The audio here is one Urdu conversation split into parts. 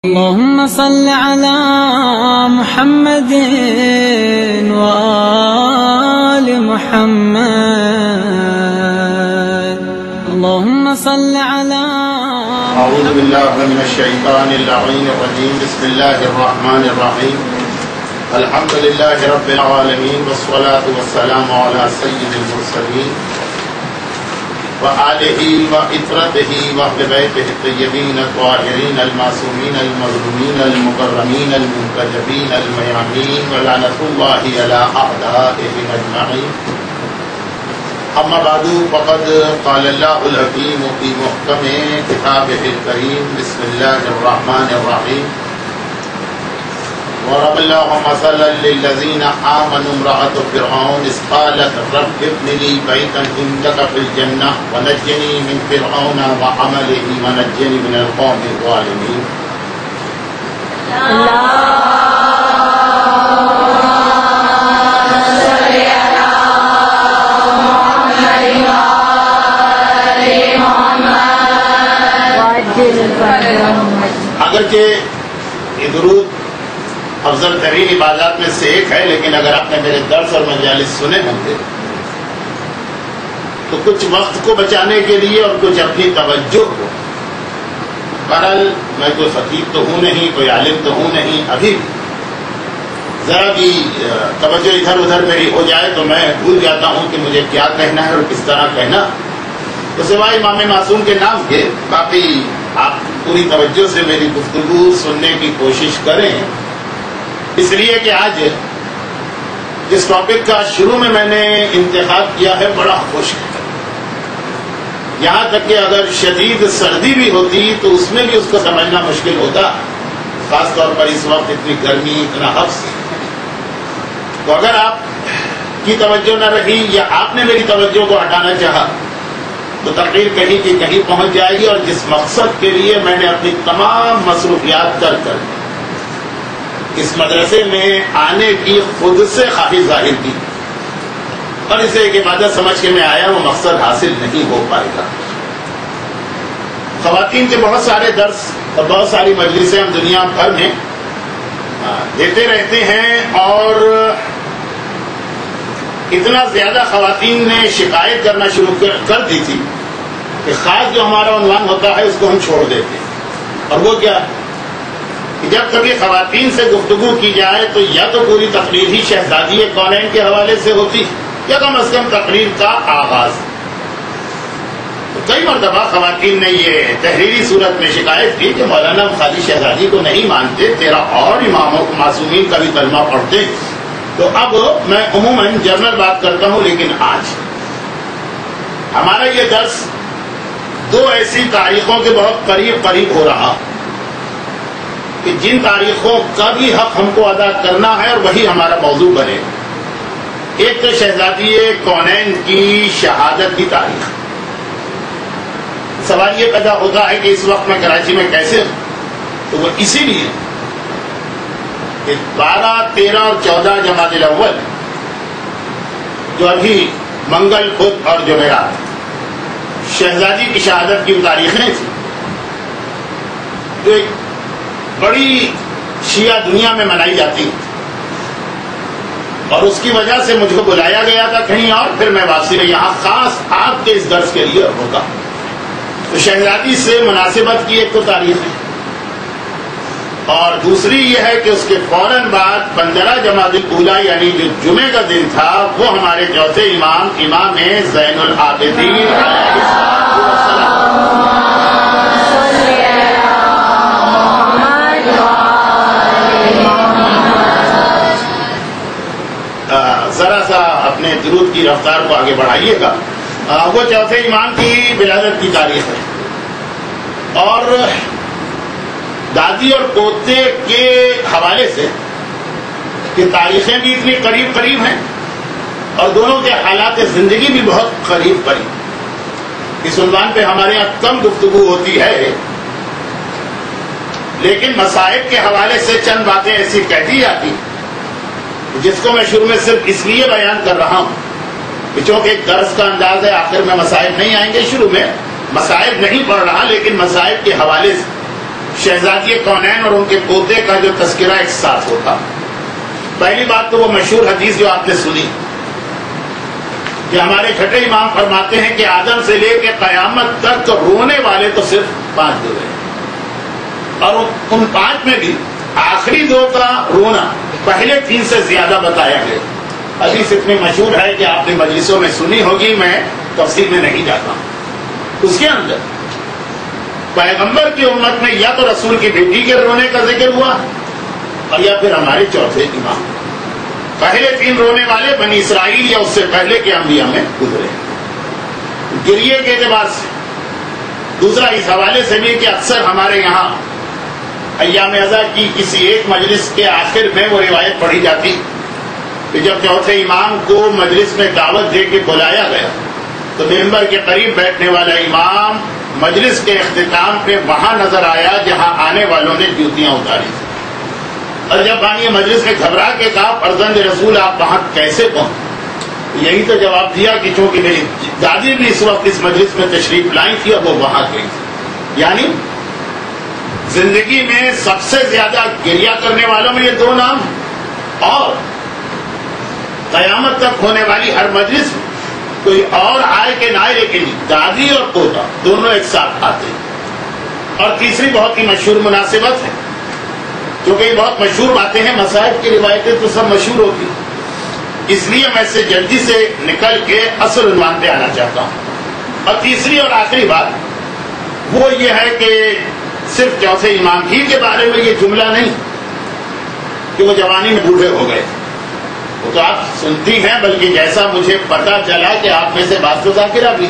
اللهم صل على محمد وآل محمد. اللهم صل على اعوذ باللہ من الشیطان اللعین الرجیم. بسم اللہ الرحمن الرحیم. الحمد للہ رب العالمین والصلاة والسلام علی سید المرسلین وآلہ وعطرتہ واہل بیتہ الطیبین الطاہرین المعصومین المظلومین المکرمین المنتجبین المیامین ولعنۃ اللہ علی اعدائہم اجمعین. اما بعد فقد قال اللہ الحکیم فی محکم کتابہ الکریم. بسم اللہ الرحمن الرحیم. ضرب اللہ مثلا للذین آمنوا امرأة فرعون إذ قالت رب ابن لي بيتا عندك في الجنة ونجني من فرعون وعمله ونجني من القوم الظالمين. اگرچہ یہ درود افضل ترین عبادات میں سے ایک ہے، لیکن اگر آپ نے میرے درس اور مجالس سنے ہوں گے تو کچھ وقت کو بچانے کے لیے اور کچھ اپنی توجہ کو، بہرحال میں کوئی خطیب تو ہوں نہیں، کوئی عالم تو ہوں نہیں، ابھی ذرا بھی توجہ ادھر ادھر میری ہو جائے تو میں بھول جاتا ہوں کہ مجھے کیا کہنا ہے اور کس طرح کہنا. تو سوائے امام معصوم کے نام کے باقی آپ پوری توجہ سے میری گفتگو سننے کی کوشش کریں، اس لیے کہ آج جس ٹاپک کا شروع میں نے انتخاب کیا ہے بڑا خشک ہے. یہاں تک کہ اگر شدید سردی بھی ہوتی تو اس میں بھی اس کو سمجھنا مشکل ہوتا، خاص طور پر اس وقت اتنی گرمی، اتنا حبس. تو اگر آپ کی توجہ نہ رہی یا آپ نے میری توجہ کو ہٹانا چاہا تو تقریر کہیں کی کہیں پہنچ جائے گی، اور جس مقصد کے لیے میں نے اپنی تمام مصروفیات کر اس مدرسے میں آنے کی خود سے خواہش ظاہر کی اور اسے ایک عبادت سمجھ کے میں آیا، وہ مقصد حاصل نہیں ہو پائے گا. خواتین کے بہت سارے درس اور بہت ساری مجلسیں ہم دنیا بھر میں دیتے رہتے ہیں، اور اتنا زیادہ خواتین نے شکایت کرنا شروع کر دی تھی کہ خاص جو ہمارا عنوان ہوتا ہے اس کو ہم چھوڑ دیتے ہیں. اور وہ کیا کہ جب کبھی خواتین سے گفتگو کی جائے تو یا تو پوری تقریر ہی شہزادی کونین کے حوالے سے ہوتی یا کم از کم تقریر کا آغاز. تو کئی مرتبہ خواتین نے یہ تحریری صورت میں شکایت کی کہ مولانا خالی شہزادی کو نہیں مانتے، تیرا اور اماموں معصومین کا بھی کلمہ پڑھتے. تو اب میں عموماً جنرل بات کرتا ہوں، لیکن آج ہمارا یہ درس دو ایسی تاریخوں کے بہت قریب قریب ہو رہا کہ جن تاریخوں کا بھی حق ہم کو ادا کرنا ہے اور وہی ہمارا موضوع بنے. ایک تو شہزادی کونین کی شہادت کی تاریخ. سوال یہ پیدا ہوتا ہے کہ اس وقت میں کراچی میں کیسے ہوں؟ تو وہ اسی لیے کہ 12، 13 اور 14 جمادی الاول جو ابھی منگل، بدھ اور جمعرات شہزادی کی شہادت کی تاریخیں تھیں، جو ایک بڑی شیعہ دنیا میں منائی جاتی، اور اس کی وجہ سے مجھ کو بلایا گیا تھا کہیں اور، پھر میں واپسی میں یہاں خاص آپ کے اس درس کے لیے ہوگا. تو شہزادی سے مناسبت کی ایک تو تاریخ ہے، اور دوسری یہ ہے کہ اس کے فوراً بعد 15 جمادی الاولیٰ یعنی جو جمعے کا دن تھا وہ ہمارے چوتھے امام زین العابدین ذرا سا اپنے درود کی رفتار کو آگے بڑھائیے گا. وہ چوتھے امام کی ولادت کی تاریخ ہے، اور دادی اور پوتے کے حوالے سے کہ تاریخیں بھی اتنی قریب قریب ہیں اور دونوں کے حالات زندگی بھی بہت قریب قریب. اس عنوان پہ ہمارے یہاں کم گفتگو ہوتی ہے، لیکن مصائب کے حوالے سے چند باتیں ایسی کہہ دی جاتی جس کو میں شروع میں صرف اس لیے بیان کر رہا ہوں کہ چونکہ ایک درس کا انداز ہے، آخر میں مصائب نہیں آئیں گے. شروع میں مصائب نہیں پڑھ رہا، لیکن مصائب کے حوالے سے شہزادی کونین اور ان کے پوتے کا جو تذکرہ ایک ساتھ ہوتا. پہلی بات تو وہ مشہور حدیث جو آپ نے سنی کہ ہمارے چھٹے امام فرماتے ہیں کہ آدم سے لے کے قیامت تک رونے والے تو صرف 5 لوگ ہیں، اور ان 5 میں بھی آخری 2 کا رونا پہلے 3 سے زیادہ بتایا گیا. حدیث اتنی مشہور ہے کہ آپ نے مجلسوں میں سنی ہوگی، میں تفصیل میں نہیں جاتا ہوں. اس کے اندر پیغمبر کی امت میں یا تو رسول کی بیٹی کے رونے کا ذکر ہوا اور یا پھر ہمارے چوتھے امام. پہلے 3 رونے والے بنی اسرائیل یا اس سے پہلے کے انبیاء میں گزرے. گریے کے اعتبار سے دوسرا اس حوالے سے بھی کہ اکثر ہمارے یہاں ایام ازا کی کسی ایک مجلس کے آخر میں وہ روایت پڑھی جاتی کہ جب چوتھے امام کو مجلس میں دعوت دے کے بلایا گیا تو ممبر کے قریب بیٹھنے والا امام مجلس کے اختتام پہ وہاں نظر آیا جہاں آنے والوں نے جوتیاں اتاری تھی. اور جب بانی مجلس نے گھبرا کے کہا فرزند رسول آپ وہاں کیسے پہنچے؟ یہی تو جواب دیا کہ چونکہ میری دادی بھی اس وقت اس مجلس میں تشریف لائی تھی اور وہ وہاں گئی تھی. یعنی زندگی میں سب سے زیادہ گریہ کرنے والوں میں یہ 2 نام ہیں، اور قیامت تک ہونے والی ہر مجلس میں کوئی اور آئے کہ نہ آئے لیکن دادی اور پوتا دونوں ایک ساتھ آتے ہیں. اور تیسری بہت ہی مشہور مناسبت ہے، کیونکہ یہ بہت مشہور باتیں ہیں، مصائب کی روایتیں تو سب مشہور ہوتی ہیں، اس لیے میں اس سے جلدی سے نکل کے اصل عنوان پہ آنا چاہتا ہوں. اور تیسری اور آخری بات وہ یہ ہے کہ صرف چوتھے امام ہی کے بارے میں یہ جملہ نہیں کہ وہ جوانی میں بوڑھے ہو گئے، وہ تو آپ سنتی ہیں، بلکہ جیسا مجھے پتا چلا کہ آپ میں سے بات تو ذاکرہ بھی.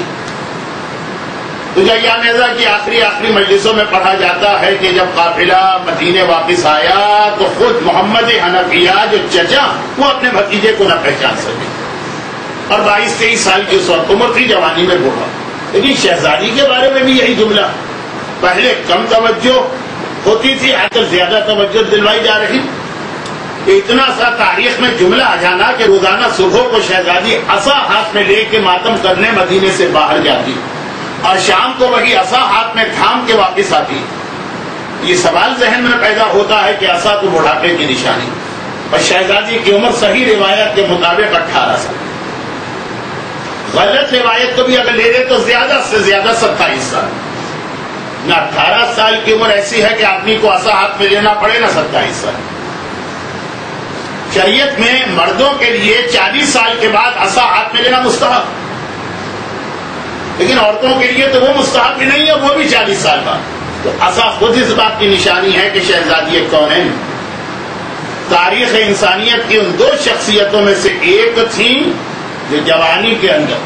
تو ایام ازا کی آخری مجلسوں میں پڑھا جاتا ہے کہ جب قافلہ مدینے واپس آیا تو خود محمد حنفیہ جو چچا وہ اپنے بھتیجے کو نہ پہچان سکے، اور 22-23 سال کی اس وقت عمر تھی، جوانی میں بوڑھا. لیکن شہزادی کے بارے میں بھی یہی جملہ، پہلے کم توجہ ہوتی تھی، آج کل زیادہ توجہ دلوائی جا رہی. اتنا سا تاریخ میں جملہ آ جانا کہ روزانہ صبح کو شہزادی عصا ہاتھ میں لے کے ماتم کرنے مدینے سے باہر جاتی اور شام کو وہی عصا ہاتھ میں تھام کے واپس آتی. یہ سوال ذہن میں پیدا ہوتا ہے کہ عصا تو بڑھاپے کی نشانی، اور شہزادی کی عمر صحیح روایت کے مطابق 18 سال، غلط روایت کو بھی اگر لے لیں تو زیادہ سے زیادہ 27 سال. نہ 18 سال کی عمر ایسی ہے کہ آدمی کو عصا ہاتھ میں لینا پڑے، نہ 27 سال. شریعت میں مردوں کے لیے 40 سال کے بعد عصا ہاتھ میں لینا مستحب، لیکن عورتوں کے لیے تو وہ مستحب ہی نہیں ہے، وہ بھی 40 سال بعد. تو عصا خود اس بات کی نشانی ہے کہ شہزادی کونین تاریخ انسانیت کی ان 2 شخصیتوں میں سے ایک تھی جو جوانی کے اندر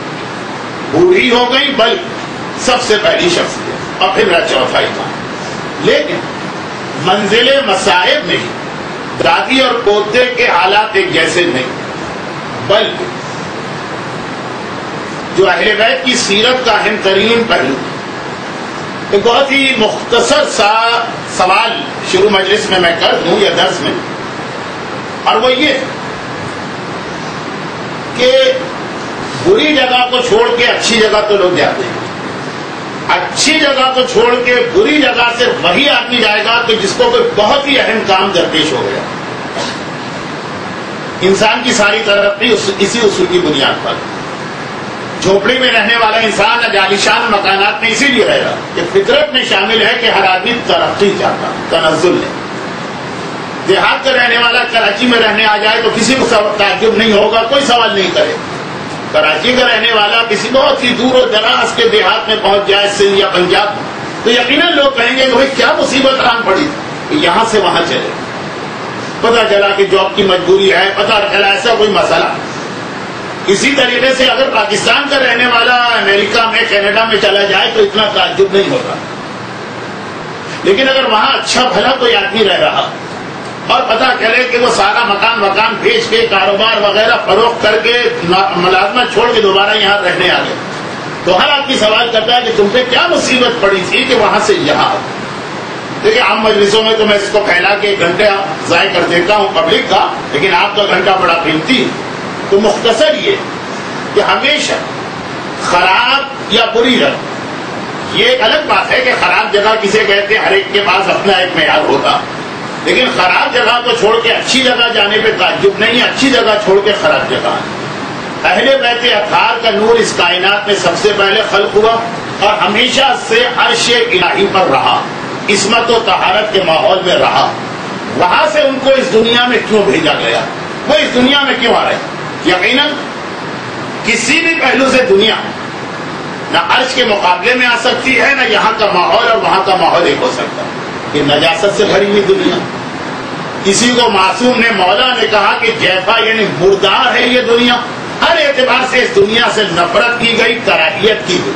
بوڑھی ہو گئی، بلکہ سب سے پہلی شخصیت، اور پھر چوتھا امام. لیکن منزل مصائب میں دادی اور پوتے کے حالات ایک جیسے نہیں، بلکہ جو اہل بیت کی سیرت کا اہم ترین پہلو. ایک بہت ہی مختصر سا سوال شروع مجلس میں میں کر دوں یا درس میں، اور وہ یہ کہ بری جگہ کو چھوڑ کے اچھی جگہ تو لوگ جاتے ہیں، اچھی جگہ کو چھوڑ کے بری جگہ سے وہی آدمی جائے گا کہ جس کو کوئی بہت ہی اہم کام درپیش ہو گیا. انسان کی ساری ترقی اسی اصول کی بنیاد پر. جھوپڑی میں رہنے والا انسان عالیشان مکانات میں اسی لیے رہ رہا کہ فطرت میں شامل ہے کہ ہر آدمی ترقی چاہتا، تنزل نہیں. دیہات کا رہنے والا کراچی میں رہنے آ جائے تو کسی کو تعجب نہیں ہوگا، کوئی سوال نہیں کرے. کراچی کا رہنے والا کسی بہت ہی دور و دراز کے دیہات میں پہنچ جائے، سندھ یا پنجاب، تو یقیناً لوگ کہیں گے کہ بھائی کیا مصیبت آن پڑی کہ یہاں سے وہاں چلے. پتہ چلا کہ جاب کی مجبوری ہے، پتہ چلا ایسا کوئی مسئلہ. اسی طریقے سے اگر پاکستان کا رہنے والا امریکہ میں کینیڈا میں چلا جائے تو اتنا تعجب نہیں ہوگا. لیکن اگر وہاں اچھا بھلا کوئی آدمی رہ رہا اور پتہ چلے کہ وہ سارا مکان بیچ کے کاروبار وغیرہ فروخت کر کے ملازمت چھوڑ کے دوبارہ یہاں رہنے آ گئے، تو ہر آدمی سوال کرتا ہے کہ تم پہ کیا مصیبت پڑی تھی کہ وہاں سے یہاں. دیکھیں عام مجلسوں میں تو میں اس کو پھیلا کے 1 گھنٹہ ضائع کر دیتا ہوں پبلک کا، لیکن آپ کا گھنٹہ بڑا قیمتی. تو مختصر یہ کہ ہمیشہ خراب یا بری رنگ یہ ایک الگ بات ہے کہ خراب جگہ کسے کہتے ہیں، ہر ایک کے پاس اپنا ایک معیار ہوتا، لیکن خراب جگہ کو چھوڑ کے اچھی جگہ جانے پہ تعجب نہیں، اچھی جگہ چھوڑ کے خراب جگہ ہے۔ اہل بیت اطہار کا نور اس کائنات میں سب سے پہلے خلق ہوا اور ہمیشہ سے عرش الہی پر رہا، عصمت و طہارت کے ماحول میں رہا۔ وہاں سے ان کو اس دنیا میں کیوں بھیجا گیا، وہ اس دنیا میں کیوں آ رہے؟ یقیناً کسی بھی پہلو سے دنیا نہ عرش کے مقابلے میں آ سکتی ہے، نہ یہاں کا ماحول اور وہاں کا ماحول ایک ہو سکتا ہے۔ یہ نجاست سے بھری ہوئی دنیا، کسی کو معصوم نے، مولا نے کہا کہ جیفا یعنی مردار ہے یہ دنیا، ہر اعتبار سے اس دنیا سے نفرت کی گئی، کراہیت کی گئی،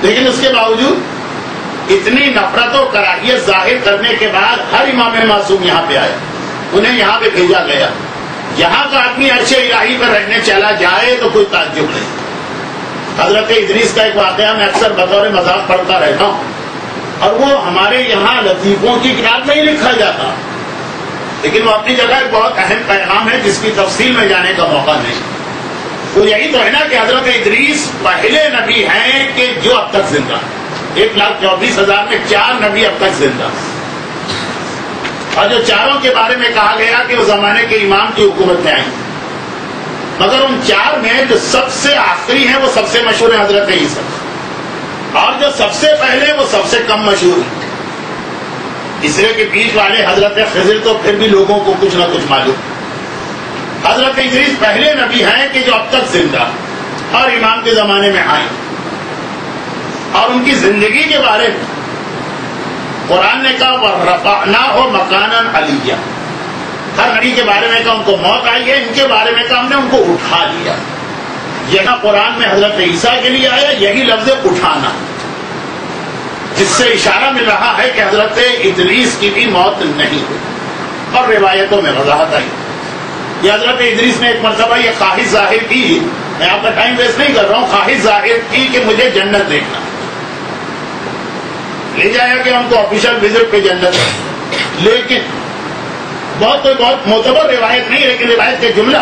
لیکن اس کے باوجود اتنی نفرت و کراہیت ظاہر کرنے کے بعد ہر امام معصوم یہاں پہ آئے، انہیں یہاں پہ بھیجا گیا۔ یہاں کا آدمی عرش الہی پر رہنے چلا جائے تو کوئی تعجب نہیں۔ حضرت ادریس کا ایک واقعہ میں اکثر بطور مذاق پڑھتا رہتا ہوں، اور وہ ہمارے یہاں لطیفوں کی کتاب میں ہی لکھا جاتا، لیکن وہ اپنی جگہ ایک بہت اہم پیغام ہے جس کی تفصیل میں جانے کا موقع نہیں۔ وہ یہی تو ہے نا کہ حضرت ادریس پہلے نبی ہیں کہ جو اب تک زندہ، 1,24,000 میں 4 نبی اب تک زندہ، اور جو چاروں کے بارے میں کہا گیا کہ وہ زمانے کے امام کی حکومت میں آئیں، مگر ان 4 میں جو سب سے آخری ہیں وہ سب سے مشہور ہیں حضرت عیسیٰ، اور جو سب سے پہلے وہ سب سے کم مشہور ہیں۔ تیسرے کے بیچ والے حضرت خضر تو پھر بھی لوگوں کو کچھ نہ کچھ معلوم۔ حضرت ادریس پہلے نبی ہیں کہ جو اب تک زندہ اور امام کے زمانے میں آئے، اور ان کی زندگی کے بارے میں قرآن نے کہا وَرَفَعْنَاهُ مَكَانًا عَلِيًّا، ہر نبی کے بارے میں کہا ان کو موت آئی ہے، ان کے بارے میں کہا ہم نے ان کو اٹھا لیا۔ یہاں قرآن میں حضرت عیسیٰ کے لیے آیا یہی لفظ اٹھانا، جس سے اشارہ مل رہا ہے کہ حضرت ادریس کی بھی موت نہیں ہوئی، اور روایتوں میں وضاحت آئی۔ یہ حضرت ادریس نے ایک مرتبہ یہ خواہش ظاہر کی، میں آپ کا ٹائم ویسٹ نہیں کر رہا ہوں، خواہش ظاہر کی کہ مجھے جنت دیکھنا، لے جایا کہ ہم کو آفیشل وزٹ پہ جنت ہے، لیکن بہت معتبر روایت نہیں، لیکن روایت کا جملہ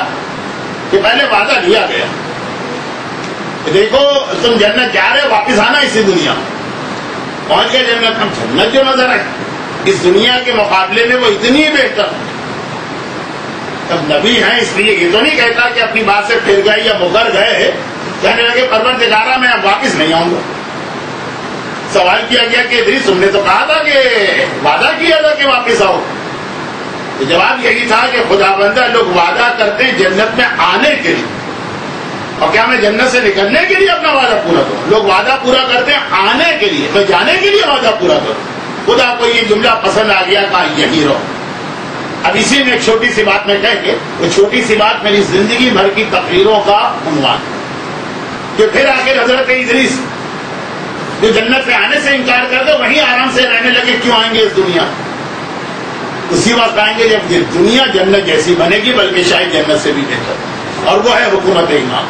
کہ پہلے وعدہ لیا گیا کہ دیکھو تم جنت جا رہے، واپس آنا اسی دنیا میں۔ پہنچ گئے جنت، ہم جنت جو نظر آئی اس دنیا کے مقابلے میں وہ اتنی بہتر۔ اب نبی ہیں اس لیے یہ تو نہیں کہتا کہ اپنی بات سے پھر گئے یا مکر گئے، کہنے لگے پروردگارا میں اب واپس نہیں آؤں گا۔ سوال کیا گیا کہ ادریس تم نے تو کہا تھا کہ وعدہ کیا تھا کہ واپس آؤ، تو جواب یہی تھا کہ خدا بندہ لوگ وعدہ کرتے ہیں جنت میں آنے کے لیے، اور کیا میں جنت سے نکلنے کے لیے اپنا وعدہ پورا کروں؟ لوگ وعدہ پورا کرتے ہیں آنے کے لیے، میں جانے کے لیے وعدہ پورا کروں۔ خدا کو یہ جملہ پسند آ گیا، کہا یہی رہو۔ اب اسی میں ایک چھوٹی سی بات میں کہہ کے، وہ چھوٹی سی بات میری زندگی بھر کی تقریروں کا عنوان، کہ پھر آخر حضرت ادریس جو جنت میں آنے سے انکار کر دے وہیں آرام سے رہنے لگے، کیوں آئیں گے اس دنیا؟ اسی وقت آئیں گے جب یہ دنیا جنت جیسی بنے گی، بلکہ شاید جنت سے بھی بہتر، اور وہ ہے حکومت امام۔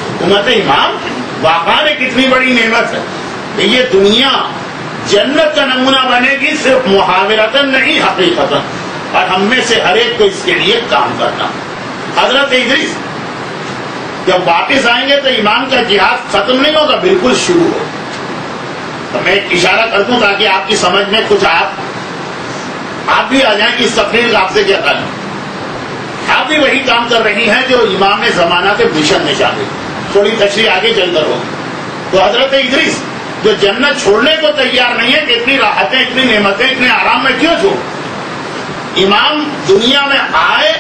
حکومت امام واقعی کتنی بڑی نعمت ہے کہ یہ دنیا جنت کا نمونہ بنے گی، صرف محاورتاً نہیں حقیقتاً، اور ہم میں سے ہر ایک کو اس کے لیے کام کرنا۔ حضرت ادریس جب واپس آئیں گے تو امام کا جہاد ختم نہیں ہوگا، بالکل شروع ہوگا۔ تو میں ایک اشارہ کر دوں تاکہ آپ کی سمجھ میں کچھ آپ بھی آ جائیں کہ اس تقریر کا آپ سے کیا تعلق۔ آپ بھی وہی کام کر رہی ہیں جو امام زمانہ کے مشن میں چاہتے، تھوڑی تشریح آگے چل کر ہوگی۔ تو حضرت ادریس جو جنت چھوڑنے کو تیار نہیں ہے کہ اتنی راحتیں، اتنی نعمتیں، اتنے آرام میں کیوں چھوڑ، امام دنیا میں آئے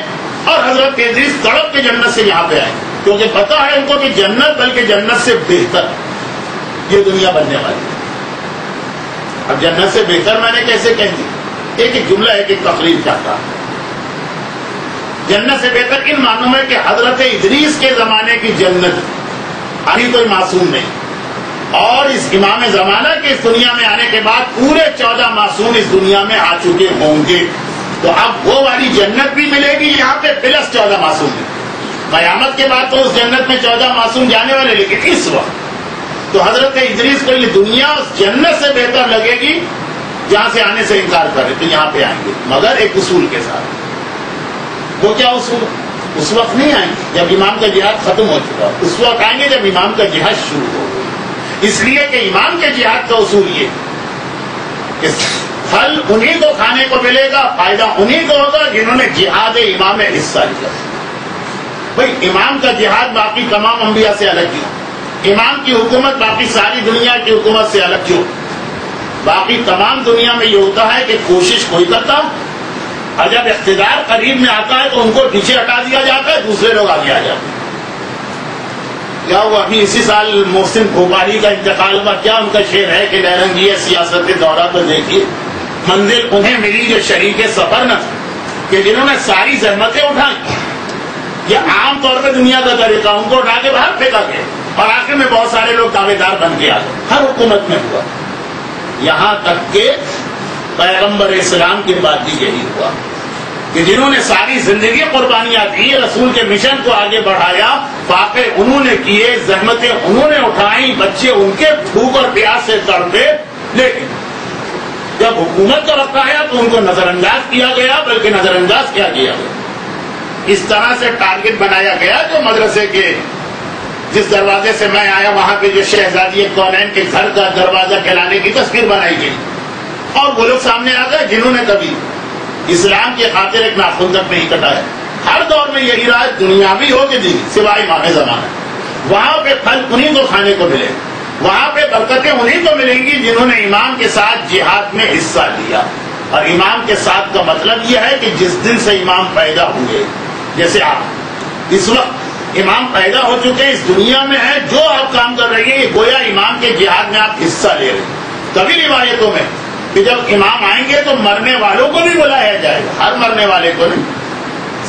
اور حضرت ادریس تڑپ کے جنت سے یہاں پہ آئے، کیونکہ پتا ہے ان کو کہ جنت بلکہ جنت سے بہتر یہ دنیا بننے والی۔ اب جنت سے بہتر میں نے کیسے کہہ دی؟ ایک جملہ ہے کہ تقریر چاہتا، جنت سے بہتر ان معنوں میں کہ حضرت ادریس کے زمانے کی جنت ابھی کوئی معصوم نہیں، اور اس امام زمانہ کے اس دنیا میں آنے کے بعد پورے 14 معصوم اس دنیا میں آ چکے ہوں گے، تو اب وہ والی جنت بھی ملے گی یہاں پہ پلس 14 معصوم ہے۔ قیامت کے بعد تو اس جنت میں 14 معصوم جانے والے، لیکن اس وقت تو حضرت ادریس کو یہ دنیا اس جنت سے بہتر لگے گی جہاں سے آنے سے انکار کرے، تو یہاں پہ آئیں گے، مگر ایک اصول کے ساتھ۔ وہ کیا اصول؟ اس وقت نہیں آئیں گے جب امام کا جہاد ختم ہو چکا، اس وقت آئیں گے جب امام کا جہاد شروع ہو۔ اس لیے کہ امام کے جہاد کا اصول یہ کہ پھل انہیں کو کھانے کو ملے گا، فائدہ انہیں کو ہوگا جنہوں نے جہاد امام میں حصہ لیا۔ بھائی امام کا جہاد باقی تمام انبیاء سے الگ کیوں؟ امام کی حکومت باقی ساری دنیا کی حکومت سے الگ کیوں؟ باقی تمام دنیا میں یہ ہوتا ہے کہ کوشش کوئی کرتا اور جب اقتدار قریب میں آتا ہے تو ان کو پیچھے ہٹا دیا جاتا ہے، دوسرے لوگ آگے آ جاتے ہیں۔ کیا وہ ابھی اسی سال محسن بھوپالی کا انتقال ہوا، کیا ان کا شعر ہے کہ لہرنگی سیاست دورہ پر دیکھیے منزل انہیں ملی جو شریک سفر نہ تھے، کہ جنہوں نے ساری زحمتیں اٹھائیں۔ یہ عام طور پہ دنیا کا طریقہ، ان کو اٹھا کے باہر پھینکا گیا اور آخر میں بہت سارے لوگ دعوے دار بن کے آ گئے۔ ہر حکومت میں ہوا، یہاں تک کہ پیغمبر اسلام کے بعد بھی یہی ہوا کہ جنہوں نے ساری زندگی قربانیاں دی، رسول کے مشن کو آگے بڑھایا، فاقے انہوں نے کیے، زحمتیں انہوں نے اٹھائیں، بچے ان کے بھوک اور پیاس سے تڑپے، لیکن جب حکومت کا وقت آیا تو ان کو نظر انداز کیا گیا، بلکہ نظر انداز کیا گیا اس طرح سے ٹارگٹ بنایا گیا جو مدرسے کے جس دروازے سے میں آیا وہاں پہ جو شہزادی کونین کے گھر کا دروازہ کہلانے کی تصویر بنائی گئی، اور وہ لوگ سامنے آ گئے جنہوں نے کبھی اسلام کی خاطر ایک ناخن تک نہیں کٹایا۔ ہر دور میں یہی رہا، دنیاوی ہو کہ دینی، سوائے امام زمانہ۔ وہاں پہ پھل انہیں کو کھانے کو ملے، وہاں پہ برکتیں انہیں کو ملیں گی جنہوں نے امام کے ساتھ جہاد میں حصہ لیا۔ اور امام کے ساتھ کا مطلب یہ ہے کہ جس دن سے امام پیدا ہوئے، جیسے آپ اس وقت امام پیدا ہو چکے، اس دنیا میں ہیں، جو آپ کام کر رہی ہیں یہ گویا امام کے جہاد میں آپ حصہ لے رہے ہیں۔ کبھی روایتوں میں کہ جب امام آئیں گے تو مرنے والوں کو بھی بلایا جائے گا، ہر مرنے والے کو نہیں،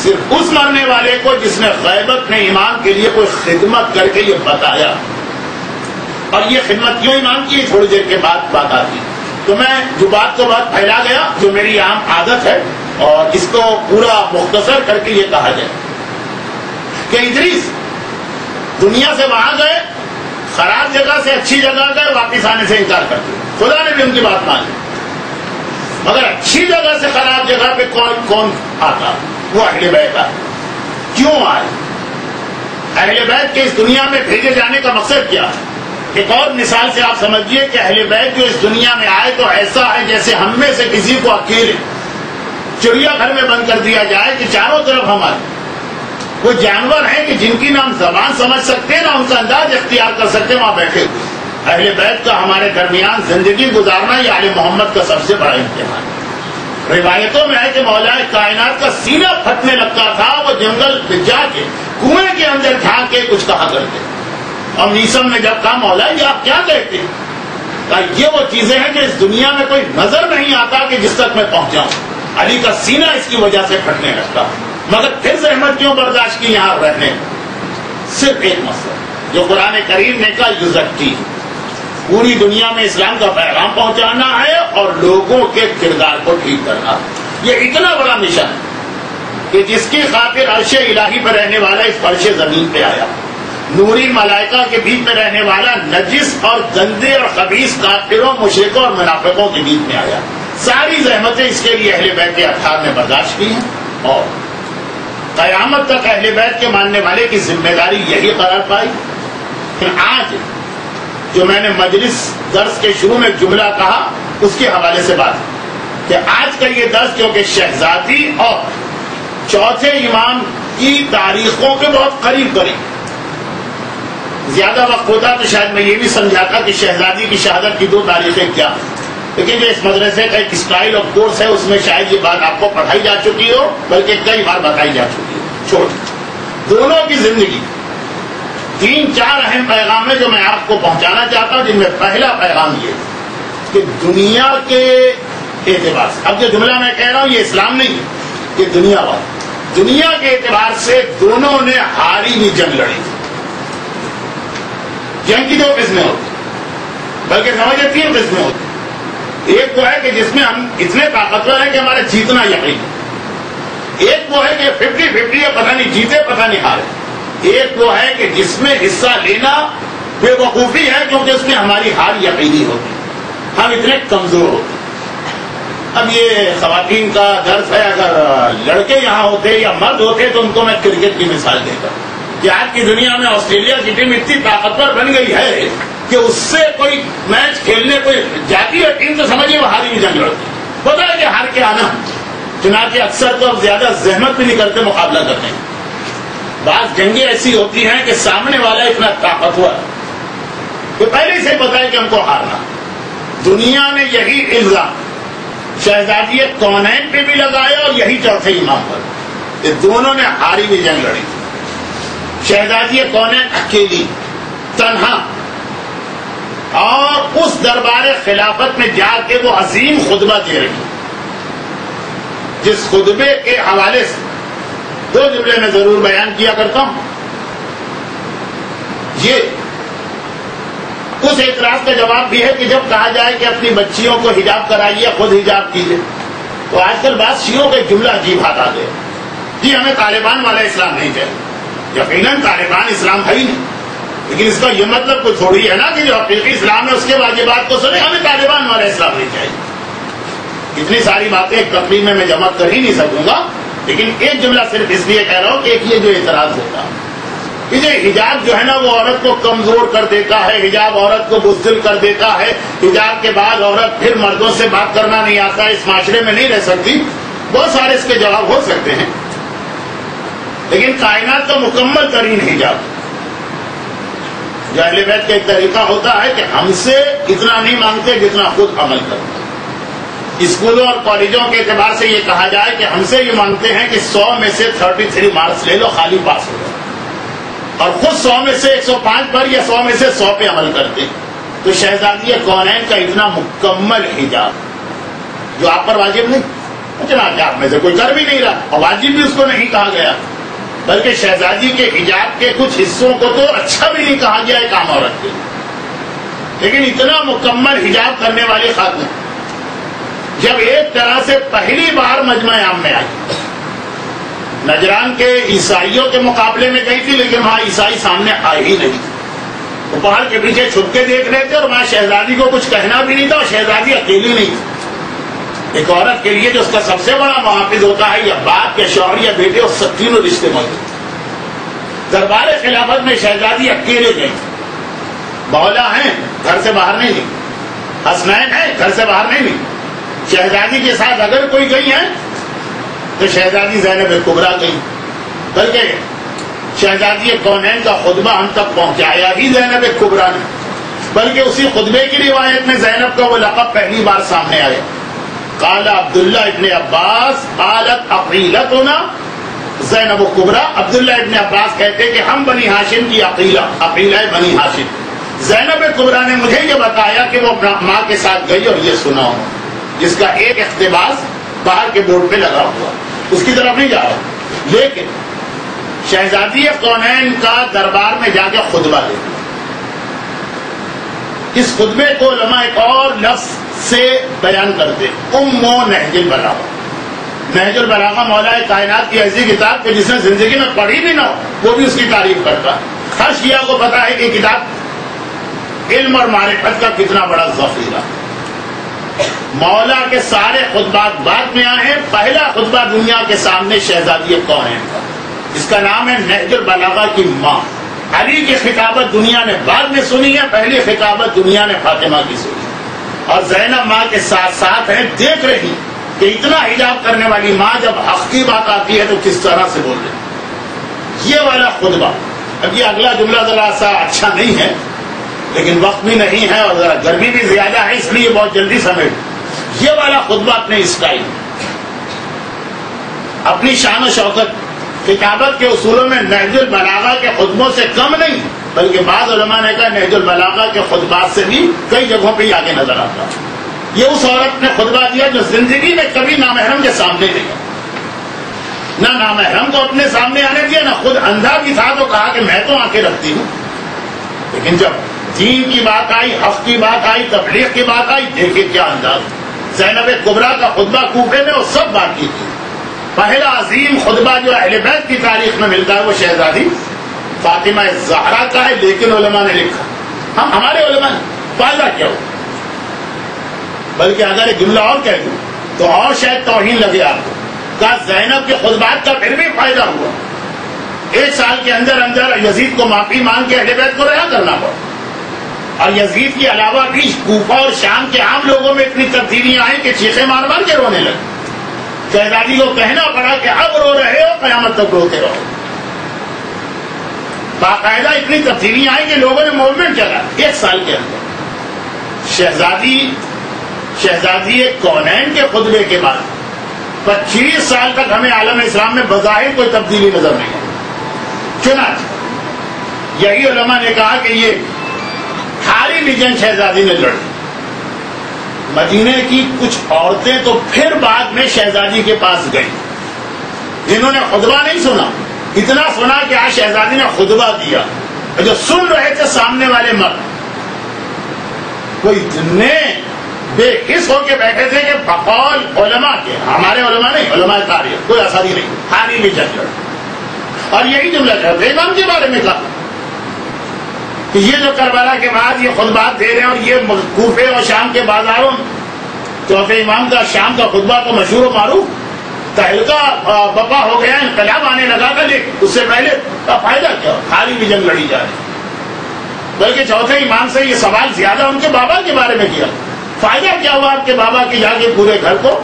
صرف اس مرنے والے کو جس نے غیبت میں امام کے لیے کوئی خدمت کر کے یہ بتایا۔ اور یہ خدمت کیوں امام کی، تھوڑی دیر کے بعد بات آتی، تو میں جو بات کو بات پھیلا گیا جو میری عام عادت ہے، اور اس کو پورا مختصر کر کے یہ کہا جائے کہ ادریس دنیا سے وہاں گئے، خراب جگہ سے اچھی جگہ گئے، واپس آنے سے انکار کرتے، خدا نے بھی ان کی بات مانی، مگر اچھی جگہ سے خراب جگہ پہ کون آتا؟ وہ اہل بیت آئے۔ کیوں آئے؟ اہل بیت کے اس دنیا میں بھیجے جانے کا مقصد کیا ہے؟ ایک اور مثال سے آپ سمجھیے کہ اہل بیت جو اس دنیا میں آئے تو ایسا ہے جیسے ہم میں سے کسی کو اکیلے چڑیا گھر میں بند کر دیا جائے کہ چاروں طرف ہمارے وہ جانور ہیں کہ جن کی نہ ہم زبان سمجھ سکتے ہیں نہ ان کا انداز اختیار کر سکتے ہیں، وہاں بیٹھے ہوئے۔ اہل بیت کا ہمارے درمیان زندگی گزارنا یہ آل محمد کا سب سے بڑا امتحان ہے۔ روایتوں میں ہے کہ مولا کائنات کا سینہ پھٹنے لگتا تھا، وہ جنگل میں جا کے کنویں کے اندر جھانک کے کچھ کہا کرتے، اور نیسم میں جب کہا مولا یہ آپ کیا کہتے ہیں؟ کہا یہ وہ چیزیں ہیں کہ اس دنیا میں کوئی نظر نہیں آتا کہ جس تک میں پہنچ جاؤں۔ علی کا سینہ اس کی وجہ سے پھٹنے لگتا، مگر پھر زحمت کیوں برداشت کی یہاں رہنے؟ صرف ایک مسئلہ جو قرآن کریم نے کہا یزکی، پوری دنیا میں اسلام کا پیغام پہنچانا ہے اور لوگوں کے کردار کو ٹھیک کرنا۔ یہ اتنا بڑا مشن ہے کہ جس کی خاطر عرش الہی پر رہنے والا اس فرش زمین پہ آیا، نوری ملائکہ کے بیچ میں رہنے والا نجس اور گندے اور خبیث کافروں، مشرکوں اور منافقوں کے بیچ میں آیا۔ ساری زحمتیں اس کے لیے اہل بیت اطہار نے برداشت کی ہیں، اور قیامت تک اہل بیت کے ماننے والے کی ذمہ داری یہی قرار پائی۔ آج جو میں نے مجلس درس کے شروع میں جملہ کہا اس کے حوالے سے بات کہ آج کا یہ درس کیونکہ شہزادی اور چوتھے امام کی تاریخوں کے بہت قریب زیادہ وقت ہوتا تو شاید میں یہ بھی سمجھاتا کہ شہزادی کی شہادت کی 2 تاریخیں کیا، لیکن جو اس مدرسے کا ایک اسٹائل آف کورس ہے اس میں شاید یہ بات آپ کو پڑھائی جا چکی ہو، بلکہ کئی بار بتائی جا چکی ہے۔ چھوڑ دونوں کی زندگی 3-4 اہم پیغام ہے جو میں آپ کو پہنچانا چاہتا ہوں، جن میں پہلا پیغام یہ کہ دنیا کے اعتبار سے، اب جو جملہ میں کہہ رہا ہوں یہ اسلام نہیں ہے، یہ دنیا والا، دنیا کے اعتبار سے دونوں نے ہاری ہوئی جنگ لڑی۔ جنگ کی 2 قسمیں ہوتی، بلکہ سمجھے 3 قسمیں ہوتی۔ ایک وہ ہے کہ جس میں ہم اتنے طاقتور ہیں کہ ہمارا جیتنا یقین، ایک وہ ہے کہ 50-50 ہے، پتہ نہیں جیتے پتہ نہیں ہارے، ایک وہ ہے کہ جس میں حصہ لینا بے وقوفی ہے کیونکہ اس میں ہماری ہار یقینی ہوتی، ہم اتنے کمزور ہوتے۔ اب یہ خواتین کا درس ہے، اگر لڑکے یہاں ہوتے یا مرد ہوتے تو ان کو میں کرکٹ کی مثال دیتا کہ آج کی دنیا میں آسٹریلیا کی ٹیم اتنی طاقتور بن گئی ہے کہ اس سے کوئی میچ کھیلنے کوئی جاتی ہے ٹیم تو سمجھیے وہ ہاری بھی جنگ لڑتی پتا ہے کہ ہار کے آنا، چنانچہ اکثر تو زیادہ زحمت بھی نہیں کرتے مقابلہ کرنے. بعض جنگیں ایسی ہوتی ہیں کہ سامنے والا اتنا طاقتور ہے کہ پہلے سے پتا ہے کہ ہم کو ہارنا. دنیا نے یہی الزام شہزادی کونین پہ بھی لگایا اور یہی چوتھے امام پر، کہ دونوں نے ہاری بھی جنگ لڑی. شہزادی کونین اکیلی تنہا اور اس دربار خلافت میں جا کے وہ عظیم خطبہ دے رہی، جس خطبے کے حوالے سے 2 جملے میں ضرور بیان کیا کرتا ہوں. یہ اس اعتراض کا جواب بھی ہے کہ جب کہا جائے کہ اپنی بچیوں کو حجاب کرائیے، خود حجاب کیجیے، تو آج کل بعض شیعوں کا جملہ عجیب ہاتھ آ گیا، جی ہمیں طالبان والا اسلام نہیں چاہیے. یقیناً طالبان اسلام ہے ہی نہیں، لیکن اس کا یہ مطلب کوئی تھوڑی ہے نا کہ جو حقیقی اسلام ہے اس کے واجبات کو سنیں، ہمیں طالبان والا اسلام نہیں چاہیے. اتنی ساری باتیں ایک تقریر میں جمع کر ہی نہیں سکوں گا، لیکن ایک جملہ صرف اس لیے کہہ رہا ہوں کہ ایک یہ جو اعتراض ہوتا ہے کہ یہ حجاب جو ہے نا وہ عورت کو کمزور کر دیتا ہے، حجاب عورت کو بزدل کر دیتا ہے، حجاب کے بعد عورت پھر مردوں سے بات کرنا نہیں آتا، اس معاشرے میں نہیں رہ سکتی. بہت سارے اس کے جواب ہو سکتے ہیں، لیکن کائنات کا مکمل ترین حجاب جو اہل بیت کا ایک طریقہ ہوتا ہے کہ ہم سے اتنا نہیں مانگتے جتنا خود عمل کرتے. اسکولوں اور کالجوں کے اعتبار سے یہ کہا جائے کہ ہم سے یہ مانگتے ہیں کہ 100 میں سے 33 مارکس لے لو، خالی پاس ہو جائے، اور خود 100 میں سے 105 پر یا 100 میں سے 100 پہ عمل کرتے. تو شہزادی کونین کا اتنا مکمل حجاب جو آپ پر واجب نہیں، چنانچہ آپ میں سے کوئی کر بھی نہیں رہا، اور واجب بھی اس کو نہیں کہا گیا، بلکہ شہزادی کے حجاب کے کچھ حصوں کو تو اچھا بھی نہیں کہا گیا ایک عام عورت کے. لیکن اتنا مکمل حجاب کرنے والی خاتون جب ایک طرح سے پہلی بار مجمع عام میں آئی، نجران کے عیسائیوں کے مقابلے میں گئی تھی، لیکن وہاں عیسائی سامنے آئے ہی نہیں، وہ پہاڑ کے پیچھے چھپ کے دیکھ رہے تھے، اور وہاں شہزادی کو کچھ کہنا بھی نہیں تھا، اور شہزادی اکیلی نہیں تھی. ایک عورت کے لیے جو اس کا سب سے بڑا محافظ ہوتا ہے، یا باپ یا شوہر یا بیٹے، اور سب تینوں رشتے موجود. دربار خلافت میں شہزادی اکیلے گئی. مولا ہیں گھر سے باہر نہیں گئی، حسنین ہیں گھر سے باہر نہیں گئی. شہزادی کے ساتھ اگر کوئی گئی ہے تو شہزادی زینب کبریٰ گئی، بلکہ شہزادی کونین کا خطبہ ہم تک پہنچایا ہی زینب کبریٰ نے، بلکہ اسی خطبے کی روایت میں زینب کا وہ لقب پہلی بار سامنے آیا. قال عبداللہ ابن عباس قالت عقیلتنا زینب کبریٰ. عبداللہ ابن عباس کہتے کہ ہم بنی ہاشم کی عقیلہ بنی ہاشم. زینب کبریٰ نے مجھے یہ بتایا کہ وہ ماں کے ساتھ گئی اور یہ سنا ہو، جس کا ایک اقتباس باہر کے بورڈ پہ لگا ہوا، اس کی طرف نہیں جا رہا. لیکن شہزادی کونین کا دربار میں جا کے خطبہ دے، اس خطبے کو علماء ایک اور لفظ سے بیان کرتے، نہج البلاغہ. نہج البلاغہ مولا کائنات کی ایسی کتاب کہ جس نے زندگی میں پڑھی بھی نہ ہو وہ بھی اس کی تعریف کرتا ہے. ہر شیعہ کو پتا ہے کہ کتاب علم اور معرفت کا کتنا بڑا ذخیرہ. مولا کے سارے خطبات بعد میں آئے ہیں، پہلا خطبہ دنیا کے سامنے شہزادی کونین کا، اس کا نام ہے نہج البلاغہ کی ماں. علی کی خطابت دنیا نے بعد میں سنی ہے، پہلی خطابت دنیا نے فاطمہ کی سنی، اور زینب ماں کے ساتھ ساتھ ہیں، دیکھ رہی کہ اتنا حجاب کرنے والی ماں جب حق کی بات آتی ہے تو کس طرح سے بول رہی. یہ والا خطبہ، اب یہ اگلا جملہ ذرا سا اچھا نہیں ہے، لیکن وقت بھی نہیں ہے اور ذرا گرمی بھی زیادہ ہے، اس لیے بہت جلدی سمیٹ. یہ والا خطبہ اپنے اسٹائل، اپنی شان و شوکت، کتابت کے اصولوں میں نہج البلاغہ کے خطبوں سے کم نہیں، بلکہ بعض علماء نے کہا نہج البلاغہ کے خطبات سے بھی کئی جگہوں پہ آگے نظر آتا. یہ اس عورت نے خطبہ دیا جو زندگی میں کبھی نامحرم کے سامنے نہیں، نہ نامحرم کو اپنے سامنے آنے دیا، نہ خود اندھا بھی تھا تو کہا کہ میں تو آنکھیں رکھتی ہوں. لیکن جب دین کی بات آئی، حق کی بات آئی، تبلیغ کی بات آئی، دیکھیے کیا انداز. زینب کبریٰ کا خطبہ کوفے میں وہ سب بات کی تھی. پہلا عظیم خطبہ جو اہل بیت کی تاریخ میں ملتا ہے وہ شہزادی فاطمہ زہرا کا ہے، لیکن علماء نے لکھا، ہمارے علماء نے فائدہ کیا ہو، بلکہ اگر ایک جملہ اور کہہ دوں تو اور شاید توہین لگے آپ کو. کہا زینب کے خطبات کا پھر بھی فائدہ ہوا، 1 سال کے اندر اندر یزید کو معافی مانگ کے اہل بیت کو رہا کرنا پڑا. اور یزید کے علاوہ بھی کوفہ اور شام کے عام لوگوں میں اتنی تبدیلیاں آئیں کہ چیخیں مار مار کے رونے لگے. شہزادی کو کہنا پڑا کہ اب رو رہے ہو قیامت تک روتے رہو. باقاعدہ اتنی تبدیلیاں آئیں کہ لوگوں نے موومنٹ چلا 1 سال کے اندر. شہزادی کونین کے خطبے کے بعد 25 سال تک ہمیں عالم اسلام میں بظاہر کوئی تبدیلی نظر نہیں آئی. چنانچہ یہی علماء نے کہا کہ یہ کھاری بھی جنگ شہزادی نے لڑی. مدینے کی کچھ عورتیں تو پھر بعد میں شہزادی کے پاس گئی جنہوں نے خطبہ نہیں سنا. اتنا سنا کہ آج شہزادی نے خطبہ دیا. جو سن رہے تھے سامنے والے مرد وہ اتنے بے حس ہو کے بیٹھے تھے کہ بقول علماء کے، ہمارے علماء نہیں، علماء تاریخ کوئی اثر ہی نہیں، کھاری بھی جنگ لڑی. اور یہی جملہ کہتے امام کے بارے میں کہا کہ یہ جو کربلا کے بعد یہ خطبات دے رہے ہیں اور یہ کوفے اور شام کے بازاروں چوتھے امام کا شام کا خطبہ تو مشہور و معروف، تہلکہ بپا ہو گیا، انقلاب آنے لگا تھا، لیکن اس سے پہلے کا فائدہ کیا؟ کھاری بھی جنگ لڑی جا رہی. بلکہ چوتھے امام سے یہ سوال زیادہ ان کے بابا کے بارے میں کیا، فائدہ کیا ہوا آپ کے بابا کے جا کے پورے گھر کو